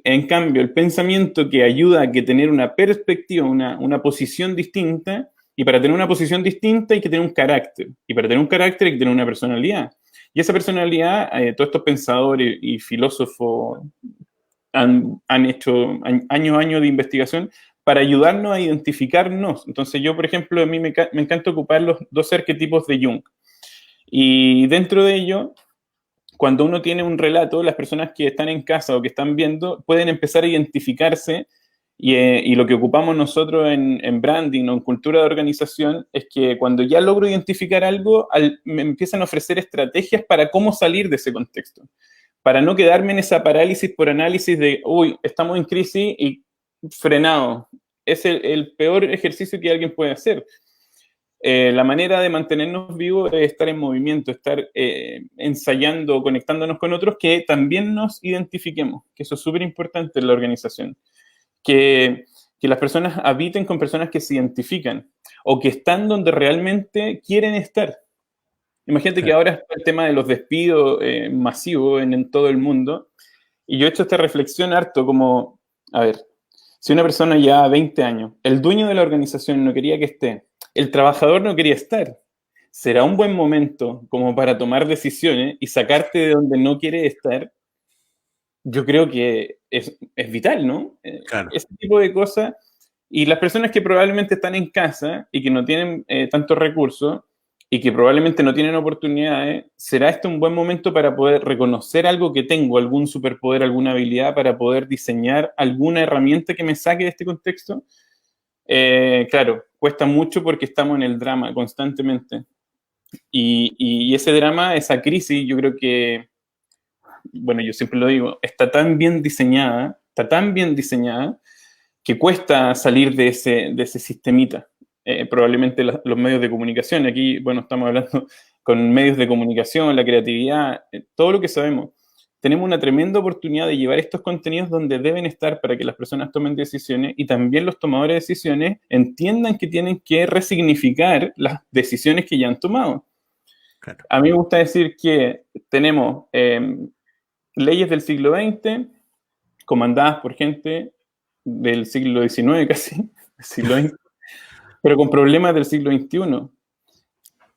En cambio, el pensamiento que ayuda a que tener una perspectiva, una posición distinta, y para tener una posición distinta hay que tener un carácter, y para tener un carácter hay que tener una personalidad. Y esa personalidad, todos estos pensadores y filósofos han hecho años a años de investigación para ayudarnos a identificarnos. Entonces yo, por ejemplo, a mí me encanta ocupar los 2 arquetipos de Jung. Y dentro de ello, cuando uno tiene un relato, las personas que están en casa o que están viendo pueden empezar a identificarse y lo que ocupamos nosotros en branding o en cultura de organización es que cuando ya logro identificar algo, me empiezan a ofrecer estrategias para cómo salir de ese contexto, para no quedarme en esa parálisis por análisis de, uy, estamos en crisis y frenado. Es el peor ejercicio que alguien puede hacer. La manera de mantenernos vivos es estar en movimiento, estar ensayando, conectándonos con otros que también nos identifiquemos, que eso es súper importante en la organización. Que las personas habiten con personas que se identifican o que están donde realmente quieren estar. Imagínate que ahora está el tema de los despidos masivos en todo el mundo y yo he hecho esta reflexión harto como, a ver, si una persona lleva 20 años, el dueño de la organización no quería que esté, el trabajador no quería estar, ¿será un buen momento como para tomar decisiones y sacarte de donde no quiere estar? Yo creo que es vital, ¿no? Claro. Ese tipo de cosas. Y las personas que probablemente están en casa y que no tienen tantos recursos y que probablemente no tienen oportunidades, ¿será este un buen momento para poder reconocer algo que tengo, algún superpoder, alguna habilidad, para poder diseñar alguna herramienta que me saque de este contexto? Claro, cuesta mucho porque estamos en el drama constantemente. Y ese drama, esa crisis, yo creo que, bueno, yo siempre lo digo, está tan bien diseñada que cuesta salir de ese sistemita. Probablemente los medios de comunicación, aquí, bueno, estamos hablando con medios de comunicación, la creatividad, todo lo que sabemos. Tenemos una tremenda oportunidad de llevar estos contenidos donde deben estar para que las personas tomen decisiones y también los tomadores de decisiones entiendan que tienen que resignificar las decisiones que ya han tomado. Claro. A mí me gusta decir que tenemos leyes del siglo XX comandadas por gente del siglo XIX casi, del siglo XX, pero con problemas del siglo XXI.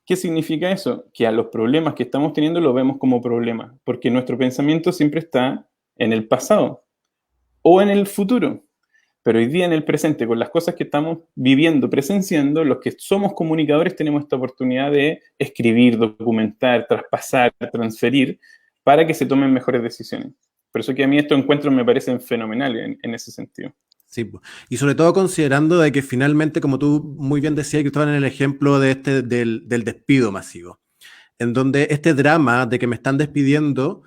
¿Qué significa eso? Que a los problemas que estamos teniendo los vemos como problemas, porque nuestro pensamiento siempre está en el pasado o en el futuro. Pero hoy día en el presente, con las cosas que estamos viviendo, presenciando, los que somos comunicadores tenemos esta oportunidad de escribir, documentar, traspasar, transferir, para que se tomen mejores decisiones. Por eso que a mí estos encuentros me parecen fenomenales en ese sentido. Sí, y sobre todo considerando de que finalmente, como tú muy bien decías, Cristóbal, en el ejemplo de del despido masivo, en donde este drama de que me están despidiendo,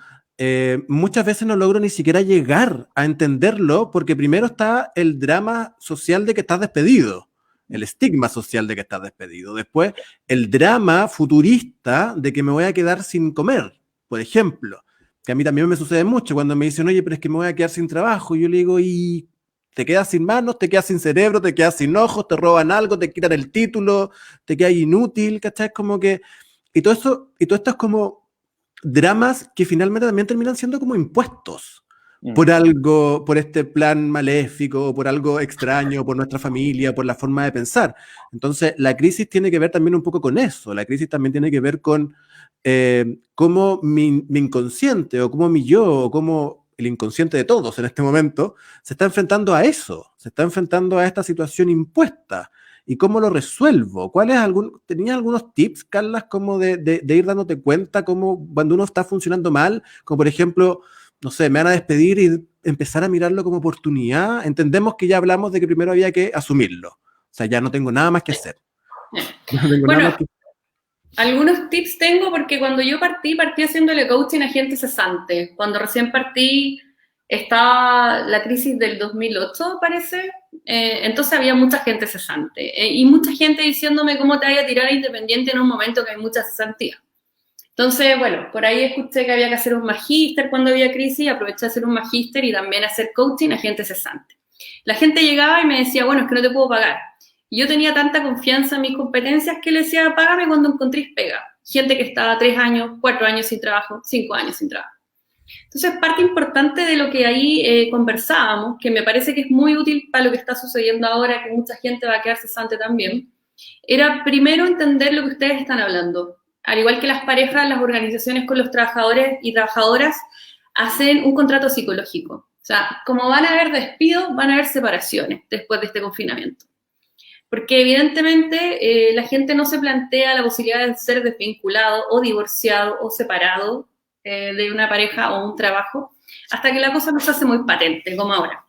muchas veces no logro ni siquiera llegar a entenderlo, porque primero está el drama social de que estás despedido, el estigma social de que estás despedido, después el drama futurista de que me voy a quedar sin comer, por ejemplo, que a mí también me sucede mucho cuando me dicen, oye, pero es que me voy a quedar sin trabajo, y yo le digo, ¿y te quedas sin manos, te quedas sin cerebro, te quedas sin ojos, te roban algo, te quitan el título, te quedas inútil, ¿cachai? Como que... Y todo esto es como dramas que finalmente también terminan siendo como impuestos por algo, por este plan maléfico, por algo extraño, por nuestra familia, por la forma de pensar. Entonces, la crisis tiene que ver también un poco con eso. La crisis también tiene que ver con cómo mi inconsciente, o cómo mi yo, o cómo el inconsciente de todos en este momento, se está enfrentando a eso, se está enfrentando a esta situación impuesta. ¿Y cómo lo resuelvo? ¿Tenías algunos tips, Carlas, como de ir dándote cuenta cómo cuando uno está funcionando mal? Como por ejemplo, no sé, me van a despedir y empezar a mirarlo como oportunidad. Entendemos que ya hablamos de que primero había que asumirlo. O sea, ya no tengo nada más que hacer. No tengo nada más que... Algunos tips tengo porque cuando yo partí haciéndole coaching a gente cesante. Cuando recién partí estaba la crisis del 2008, parece. Entonces había mucha gente cesante. Y mucha gente diciéndome cómo te vaya a tirar a independiente en un momento que hay mucha cesantía. Entonces, bueno, por ahí escuché que había que hacer un magíster cuando había crisis, aproveché a hacer un magíster y también hacer coaching a gente cesante. La gente llegaba y me decía, bueno, es que no te puedo pagar. Y yo tenía tanta confianza en mis competencias que le decía, págame cuando encontréis pega. Gente que estaba 3 años, 4 años sin trabajo, 5 años sin trabajo. Entonces, parte importante de lo que ahí conversábamos, que me parece que es muy útil para lo que está sucediendo ahora, que mucha gente va a quedar cesante también, era primero entender lo que ustedes están hablando. al igual que las parejas, las organizaciones con los trabajadores y trabajadoras hacen un contrato psicológico. O sea, como van a haber despidos, van a haber separaciones después de este confinamiento. Porque evidentemente la gente no se plantea la posibilidad de ser desvinculado o divorciado o separado de una pareja o un trabajo hasta que la cosa no se hace muy patente, como ahora.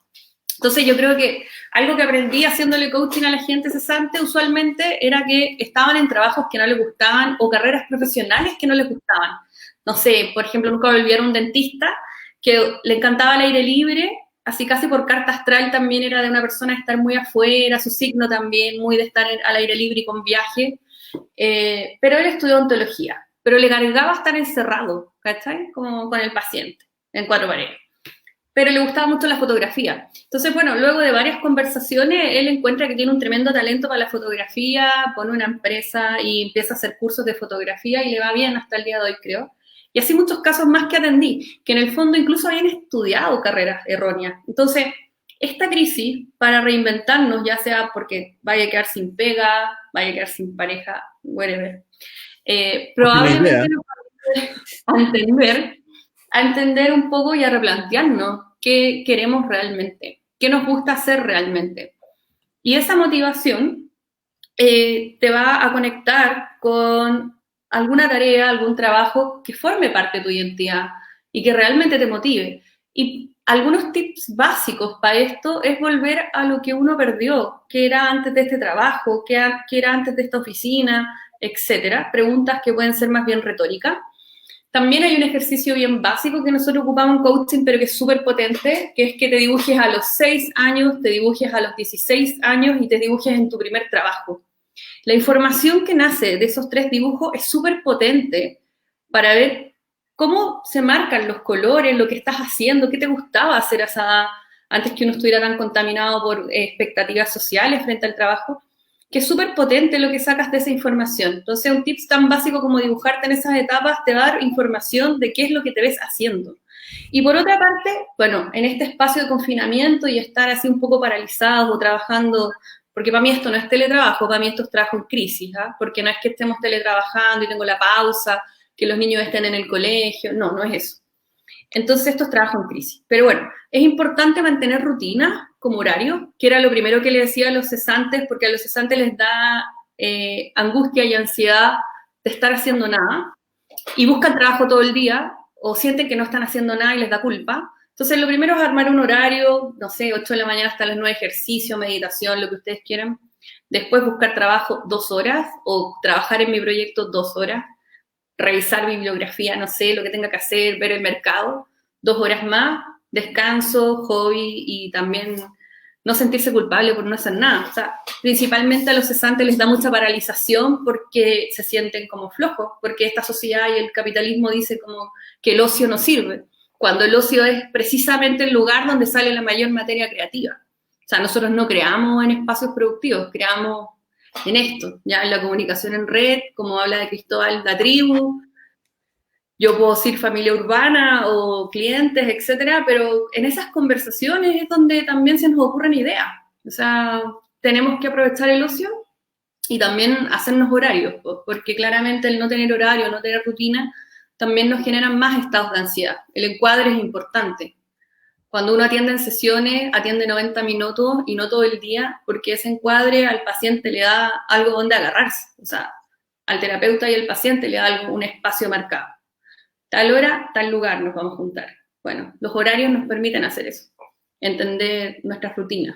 Entonces yo creo que algo que aprendí haciéndole coaching a la gente cesante usualmente era que estaban en trabajos que no les gustaban o carreras profesionales que no les gustaban. No sé, por ejemplo, nunca me olvidé un dentista que le encantaba el aire libre, así casi por carta astral también era de una persona de estar muy afuera, su signo también, muy de estar al aire libre y con viaje, pero él estudió ontología, pero le cargaba estar encerrado, ¿cachai? Como con el paciente, en cuatro paredes. Pero le gustaba mucho la fotografía. Entonces, bueno, luego de varias conversaciones, él encuentra que tiene un tremendo talento para la fotografía, pone una empresa y empieza a hacer cursos de fotografía y le va bien hasta el día de hoy, creo. Y así muchos casos más que atendí, que en el fondo incluso habían estudiado carreras erróneas. Entonces, esta crisis, para reinventarnos, ya sea porque vaya a quedar sin pega, vaya a quedar sin pareja, whatever, probablemente nos va a entender un poco y a replantearnos qué queremos realmente, qué nos gusta hacer realmente. Y esa motivación te va a conectar con alguna tarea, algún trabajo que forme parte de tu identidad y que realmente te motive. Y algunos tips básicos para esto es volver a lo que uno perdió, que era antes de este trabajo, que era antes de esta oficina, etcétera. Preguntas que pueden ser más bien retóricas. También hay un ejercicio bien básico que nosotros ocupamos en coaching, pero que es súper potente, que es que te dibujes a los 6 años, te dibujes a los 16 años y te dibujes en tu primer trabajo. La información que nace de esos 3 dibujos es súper potente para ver cómo se marcan los colores, lo que estás haciendo, qué te gustaba hacer a esa edad, antes que uno estuviera tan contaminado por expectativas sociales frente al trabajo, que es súper potente lo que sacas de esa información. Entonces, un tip tan básico como dibujarte en esas etapas te va a dar información de qué es lo que te ves haciendo. Y por otra parte, bueno, en este espacio de confinamiento y estar así un poco paralizados o trabajando, porque para mí esto no es teletrabajo, para mí esto es trabajo en crisis, ¿eh? Porque no es que estemos teletrabajando y tengo la pausa, que los niños estén en el colegio, no, no es eso. Entonces esto es trabajo en crisis. Pero bueno, es importante mantener rutinas como horario, que era lo primero que le decía a los cesantes, porque a los cesantes les da angustia y ansiedad de estar haciendo nada, y buscan trabajo todo el día, o sienten que no están haciendo nada y les da culpa. Entonces lo primero es armar un horario, no sé, 8 de la mañana hasta las 9, ejercicio, meditación, lo que ustedes quieran. Después buscar trabajo 2 horas, o trabajar en mi proyecto 2 horas, revisar bibliografía, no sé, lo que tenga que hacer, ver el mercado, 2 horas más, descanso, hobby y también no sentirse culpable por no hacer nada. O sea, principalmente a los cesantes les da mucha paralización porque se sienten como flojos, porque esta sociedad y el capitalismo dice como que el ocio no sirve, cuando el ocio es precisamente el lugar donde sale la mayor materia creativa. O sea, nosotros no creamos en espacios productivos, creamos en esto, ya en la comunicación en red, como habla de Cristóbal La Tribu. Yo puedo decir familia urbana o clientes, etcétera, pero en esas conversaciones es donde también se nos ocurren ideas. O sea, tenemos que aprovechar el ocio y también hacernos horarios, porque claramente el no tener horario, no tener rutina, también nos generan más estados de ansiedad. El encuadre es importante. Cuando uno atiende en sesiones, atiende 90 minutos y no todo el día, porque ese encuadre al paciente le da algo donde agarrarse. O sea, al terapeuta y al paciente le da un espacio marcado. Tal hora, tal lugar nos vamos a juntar. Bueno, los horarios nos permiten hacer eso, entender nuestras rutinas.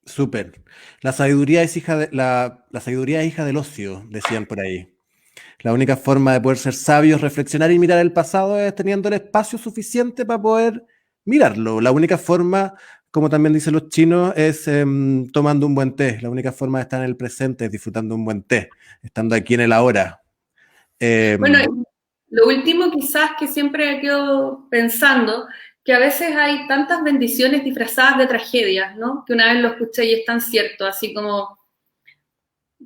Súper. La sabiduría es hija la sabiduría es hija del ocio, decían por ahí. La única forma de poder ser sabios, reflexionar y mirar el pasado es teniendo el espacio suficiente para poder mirarlo. La única forma, como también dicen los chinos, es tomando un buen té. La única forma de estar en el presente es disfrutando un buen té, estando aquí en el ahora. Bueno, lo último quizás que siempre quedo pensando, que a veces hay tantas bendiciones disfrazadas de tragedias, ¿no? Que una vez lo escuché y es tan cierto, así como...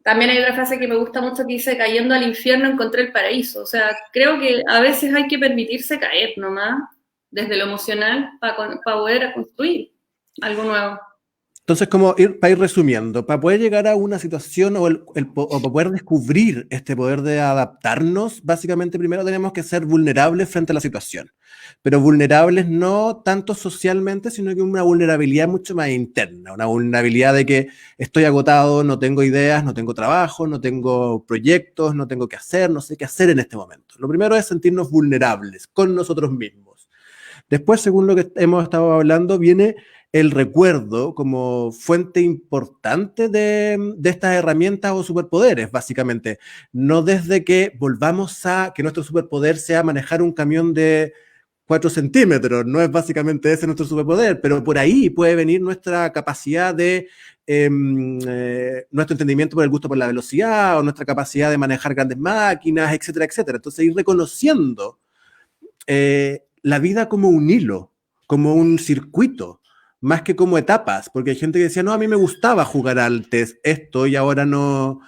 También hay otra frase que me gusta mucho que dice, cayendo al infierno encontré el paraíso. O sea, creo que a veces hay que permitirse caer nomás, desde lo emocional, para poder construir algo nuevo. Entonces, para ir resumiendo, para poder llegar a una situación o para poder descubrir este poder de adaptarnos, básicamente primero tenemos que ser vulnerables frente a la situación. Pero vulnerables no tanto socialmente, sino que una vulnerabilidad mucho más interna, una vulnerabilidad de que estoy agotado, no tengo ideas, no tengo trabajo, no tengo proyectos, no tengo qué hacer, no sé qué hacer en este momento. Lo primero es sentirnos vulnerables con nosotros mismos. Después, según lo que hemos estado hablando, viene el recuerdo como fuente importante de estas herramientas o superpoderes, básicamente. No desde que volvamos a que nuestro superpoder sea manejar un camión de 4 centímetros, no es básicamente ese nuestro superpoder, pero por ahí puede venir nuestra capacidad de, nuestro entendimiento por el gusto por la velocidad, o nuestra capacidad de manejar grandes máquinas, etcétera, etcétera. Entonces, ir reconociendo la vida como un hilo, como un circuito, más que como etapas, porque hay gente que decía, no, a mí me gustaba jugar antes esto y ahora no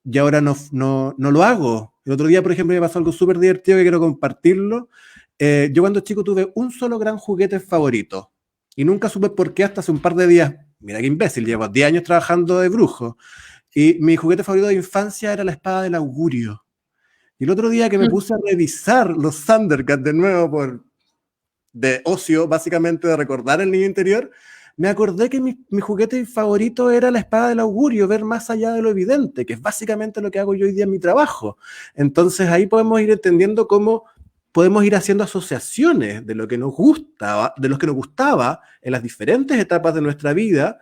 lo hago. El otro día, por ejemplo, me pasó algo súper divertido que quiero compartirlo. Yo cuando chico tuve un solo gran juguete favorito y nunca supe por qué hasta hace un par de días. Mira qué imbécil, llevo 10 años trabajando de brujo y mi juguete favorito de infancia era la espada del augurio. Y el otro día que me puse a revisar los Thundercats de nuevo de ocio, básicamente de recordar el niño interior, me acordé que mi juguete favorito era la espada del augurio, ver más allá de lo evidente, que es básicamente lo que hago yo hoy día en mi trabajo. Entonces ahí podemos ir entendiendo cómo podemos ir haciendo asociaciones de lo que nos gustaba, de lo que nos gustaba en las diferentes etapas de nuestra vida,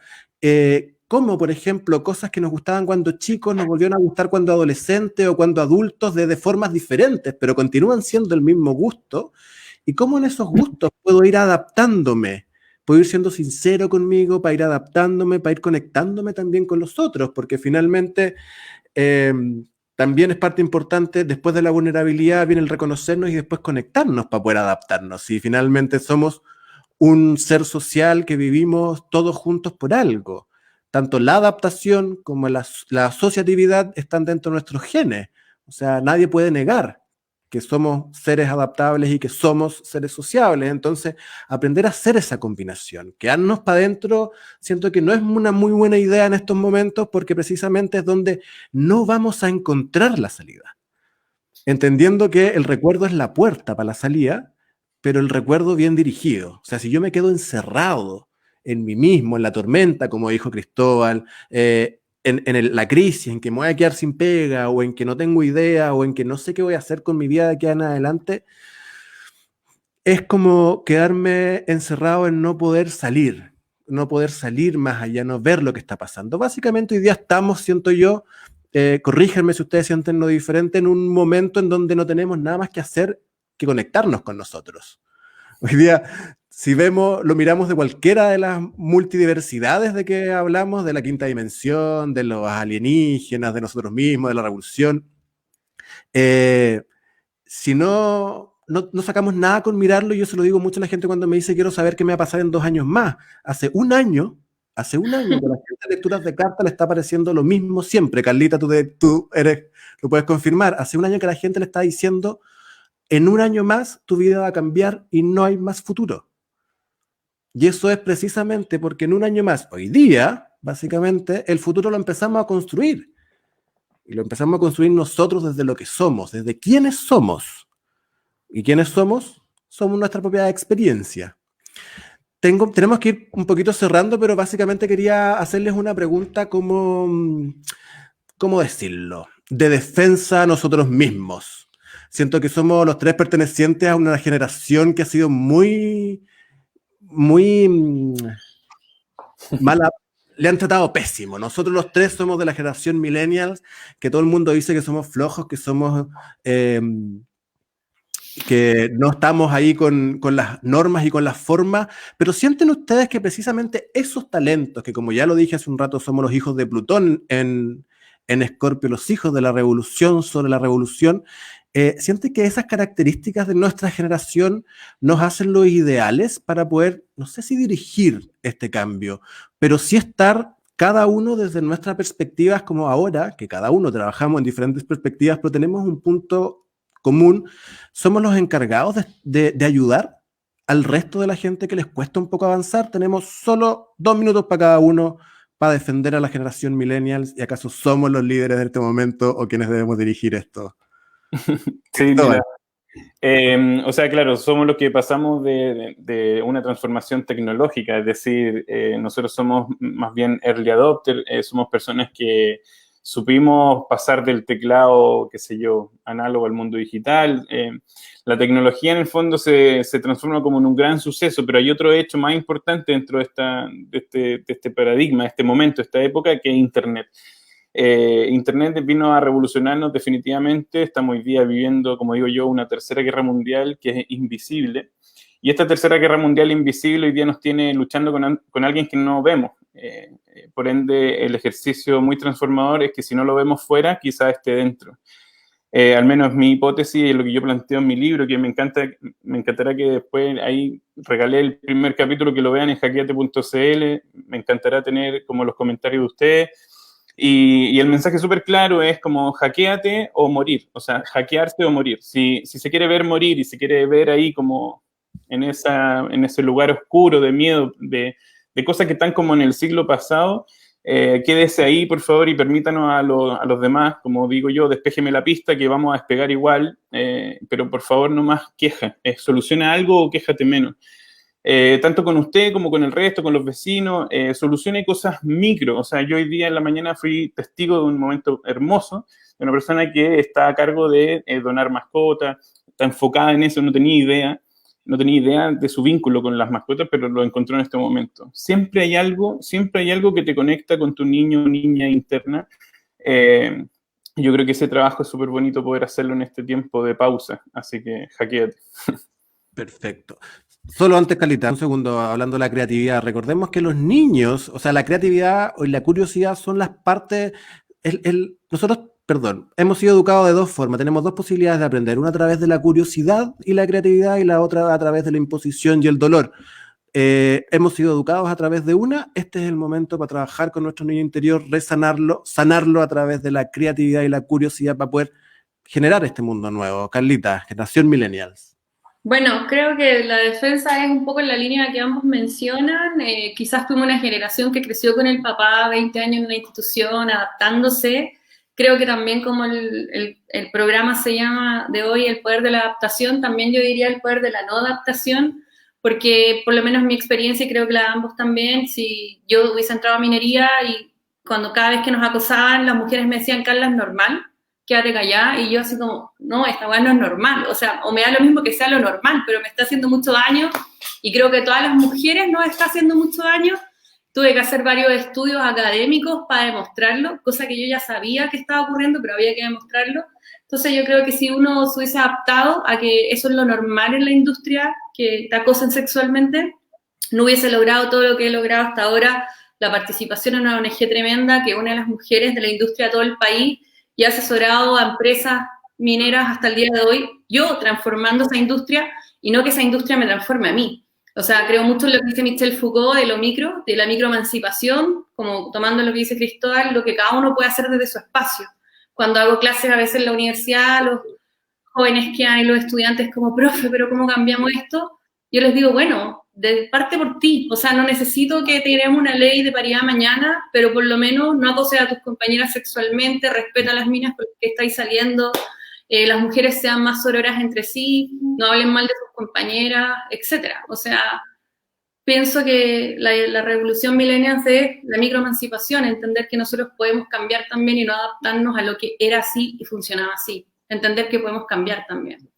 como por ejemplo cosas que nos gustaban cuando chicos nos volvieron a gustar cuando adolescentes o cuando adultos de formas diferentes, pero continúan siendo el mismo gusto, y cómo en esos gustos puedo ir adaptándome, puedo ir siendo sincero conmigo para ir adaptándome, para ir conectándome también con los otros, porque finalmente también es parte importante, después de la vulnerabilidad viene el reconocernos y después conectarnos para poder adaptarnos, y finalmente somos un ser social que vivimos todos juntos por algo. Tanto la adaptación como la asociatividad están dentro de nuestros genes. O sea, nadie puede negar que somos seres adaptables y que somos seres sociables. Entonces, aprender a hacer esa combinación, quedarnos para adentro, siento que no es una muy buena idea en estos momentos porque precisamente es donde no vamos a encontrar la salida. Entendiendo que el recuerdo es la puerta para la salida, pero el recuerdo bien dirigido. O sea, si yo me quedo encerrado en mí mismo, en la tormenta, como dijo Cristóbal, en la crisis, en que me voy a quedar sin pega, o en que no tengo idea, o en que no sé qué voy a hacer con mi vida de aquí en adelante, es como quedarme encerrado en no poder salir más allá, no ver lo que está pasando. Básicamente hoy día estamos, siento yo, corríjanme si ustedes sienten lo diferente, en un momento en donde no tenemos nada más que hacer que conectarnos con nosotros. Hoy día, si lo miramos de cualquiera de las multidiversidades de que hablamos, de la quinta dimensión, de los alienígenas, de nosotros mismos, de la revolución, si no sacamos nada con mirarlo, yo se lo digo mucho a la gente cuando me dice quiero saber qué me va a pasar en 2 años más. Hace un año que a la gente de lecturas de cartas le está apareciendo lo mismo siempre. Carlita, tú lo puedes confirmar. Hace un año que a la gente le está diciendo en 1 año más tu vida va a cambiar y no hay más futuro. Y eso es precisamente porque en 1 año más, hoy día, básicamente, el futuro lo empezamos a construir. Y lo empezamos a construir nosotros desde lo que somos, desde quiénes somos. ¿Y quiénes somos? Somos nuestra propia experiencia. Tenemos que ir un poquito cerrando, pero básicamente quería hacerles una pregunta ¿cómo decirlo? De defensa a nosotros mismos. Siento que somos los 3 pertenecientes a una generación que ha sido muy mala, le han tratado pésimo. Nosotros los 3 somos de la generación millennials, que todo el mundo dice que somos flojos, que somos que no estamos ahí con las normas y con las formas, pero sienten ustedes que precisamente esos talentos, que como ya lo dije hace un rato, somos los hijos de Plutón en Escorpio, los hijos de la revolución sobre la revolución, ¿sienten que esas características de nuestra generación nos hacen los ideales para poder, no sé si dirigir este cambio, pero sí estar cada uno desde nuestras perspectivas, como ahora, que cada uno trabajamos en diferentes perspectivas, pero tenemos un punto común, somos los encargados de ayudar al resto de la gente que les cuesta un poco avanzar. Tenemos solo 2 minutos para cada uno para defender a la generación millennials. ¿Y acaso somos los líderes de este momento o quienes debemos dirigir esto? Sí, mira. O sea, claro, somos los que pasamos de una transformación tecnológica, es decir, nosotros somos más bien early adopter, somos personas que supimos pasar del teclado, qué sé yo, análogo al mundo digital. La tecnología en el fondo se transforma como en un gran suceso, pero hay otro hecho más importante dentro de este paradigma, de este momento, de esta época, que es Internet. Internet vino a revolucionarnos definitivamente. Estamos hoy día viviendo, como digo yo, una tercera guerra mundial que es invisible. Y esta tercera guerra mundial invisible hoy día nos tiene luchando con alguien que no vemos. Por ende, el ejercicio muy transformador es que si no lo vemos fuera, quizás esté dentro. Al menos mi hipótesis y lo que yo planteo en mi libro, que me encantará que después ahí regalé el primer capítulo, que lo vean en hackeate.cl. Me encantará tener como los comentarios de ustedes. Y el mensaje súper claro es como hackeate o morir, o sea, hackearse o morir. Si se quiere ver morir y se quiere ver ahí como en ese lugar oscuro de miedo, de cosas que están como en el siglo pasado, quédese ahí, por favor, y permítanos a los demás, como digo yo, despéjeme la pista, que vamos a despegar igual, pero por favor no más queja, soluciona algo o quéjate menos. Tanto con usted como con el resto, con los vecinos, solucione cosas micro. O sea, yo hoy día en la mañana fui testigo de un momento hermoso de una persona que está a cargo de donar mascotas, está enfocada en eso, no tenía idea de su vínculo con las mascotas, pero lo encontró en este momento. Siempre hay algo que te conecta con tu niño o niña interna. Yo creo que ese trabajo es súper bonito poder hacerlo en este tiempo de pausa, así que hackeate. Perfecto. Solo antes, Carlita, un segundo, hablando de la creatividad. Recordemos que los niños, o sea, la creatividad y la curiosidad son las partes. Nosotros, hemos sido educados de dos formas. Tenemos dos posibilidades de aprender: una a través de la curiosidad y la creatividad, y la otra a través de la imposición y el dolor. Hemos sido educados a través de una. Este es el momento para trabajar con nuestro niño interior, sanarlo a través de la creatividad y la curiosidad para poder generar este mundo nuevo. Carlita, generación millennials. Bueno, creo que la defensa es un poco en la línea que ambos mencionan. Quizás fuimos una generación que creció con el papá 20 años en una institución, adaptándose. Creo que también como el programa se llama de hoy el poder de la adaptación, también yo diría el poder de la no adaptación, porque por lo menos mi experiencia, y creo que la de ambos también, si yo hubiese entrado a minería y cuando cada vez que nos acosaban las mujeres me decían, Carla, es normal, quédate callada, y yo así como, no, esta weá no es normal, o sea, o me da lo mismo que sea lo normal, pero me está haciendo mucho daño, y creo que a todas las mujeres nos está haciendo mucho daño. Tuve que hacer varios estudios académicos para demostrarlo, cosa que yo ya sabía que estaba ocurriendo, pero había que demostrarlo. Entonces yo creo que si uno se hubiese adaptado a que eso es lo normal en la industria, que te acosen sexualmente, no hubiese logrado todo lo que he logrado hasta ahora, la participación en una ONG tremenda que une a las mujeres de la industria a todo el país, y he asesorado a empresas mineras hasta el día de hoy, yo transformando esa industria, y no que esa industria me transforme a mí. O sea, creo mucho en lo que dice Michel Foucault de lo micro, de la microemancipación, como tomando lo que dice Cristóbal, lo que cada uno puede hacer desde su espacio. Cuando hago clases a veces en la universidad, los jóvenes que hay, los estudiantes como, profe, pero ¿cómo cambiamos esto? Yo les digo, bueno, parte por ti. O sea, no necesito que tengamos una ley de paridad mañana, pero por lo menos no acoses a tus compañeras sexualmente, respeta a las minas porque estáis saliendo, las mujeres sean más sororas entre sí, no hablen mal de sus compañeras, etcétera. O sea, pienso que la revolución millennial es la microemancipación, entender que nosotros podemos cambiar también y no adaptarnos a lo que era así y funcionaba así. Entender que podemos cambiar también.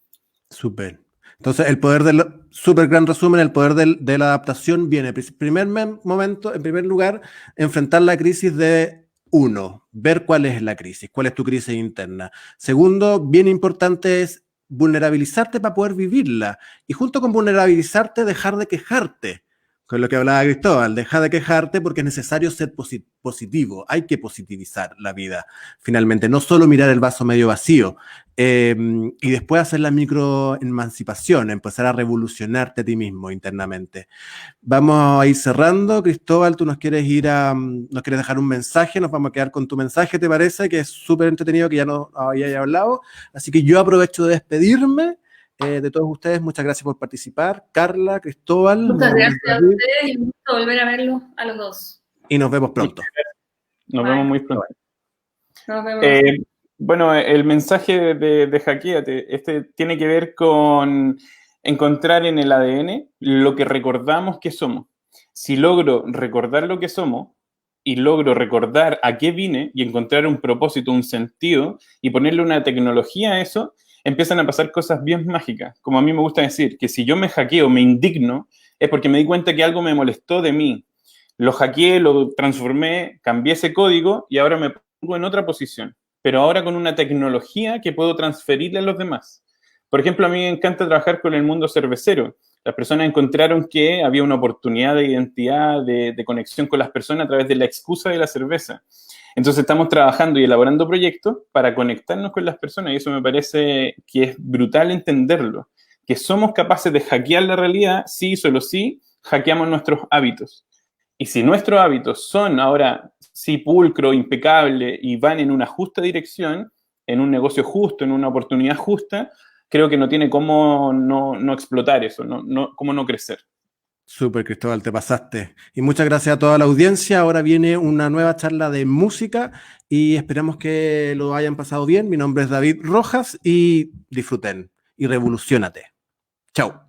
Súper. Entonces, el poder súper gran resumen, el poder de la adaptación viene, en primer lugar, enfrentar la crisis de uno, ver cuál es la crisis, cuál es tu crisis interna. Segundo, bien importante es vulnerabilizarte para poder vivirla. Y junto con vulnerabilizarte, dejar de quejarte. Con lo que hablaba Cristóbal, deja de quejarte porque es necesario ser positivo. Hay que positivizar la vida, finalmente. No solo mirar el vaso medio vacío. Y después hacer la microemancipación, empezar a revolucionarte a ti mismo internamente. Vamos a ir cerrando. Cristóbal, tú nos quieres dejar un mensaje, nos vamos a quedar con tu mensaje, ¿te parece? Que es súper entretenido, que ya nos habías hablado. Así que yo aprovecho de despedirme de todos ustedes. Muchas gracias por participar. Carla, Cristóbal. Muchas gracias a ustedes y un gusto volver a verlos a los dos. Y nos vemos pronto. Nos vemos muy pronto. Nos vemos. Bueno, el mensaje de Hackeate, tiene que ver con encontrar en el ADN lo que recordamos que somos. Si logro recordar lo que somos y logro recordar a qué vine y encontrar un propósito, un sentido y ponerle una tecnología a eso, empiezan a pasar cosas bien mágicas. Como a mí me gusta decir, que si yo me hackeo, me indigno, es porque me di cuenta que algo me molestó de mí. Lo hackeé, lo transformé, cambié ese código y ahora me pongo en otra posición. Pero ahora con una tecnología que puedo transferirle a los demás. Por ejemplo, a mí me encanta trabajar con el mundo cervecero. Las personas encontraron que había una oportunidad de identidad, de conexión con las personas a través de la excusa de la cerveza. Entonces estamos trabajando y elaborando proyectos para conectarnos con las personas y eso me parece que es brutal entenderlo. Que somos capaces de hackear la realidad, sí, solo sí, hackeamos nuestros hábitos. Y si nuestros hábitos son ahora sí pulcro, impecable y van en una justa dirección, en un negocio justo, en una oportunidad justa, creo que no tiene cómo no explotar eso, cómo no crecer. Súper, Cristóbal, te pasaste. Y muchas gracias a toda la audiencia. Ahora viene una nueva charla de música y esperamos que lo hayan pasado bien. Mi nombre es David Rojas y disfruten y revoluciónate. Chao.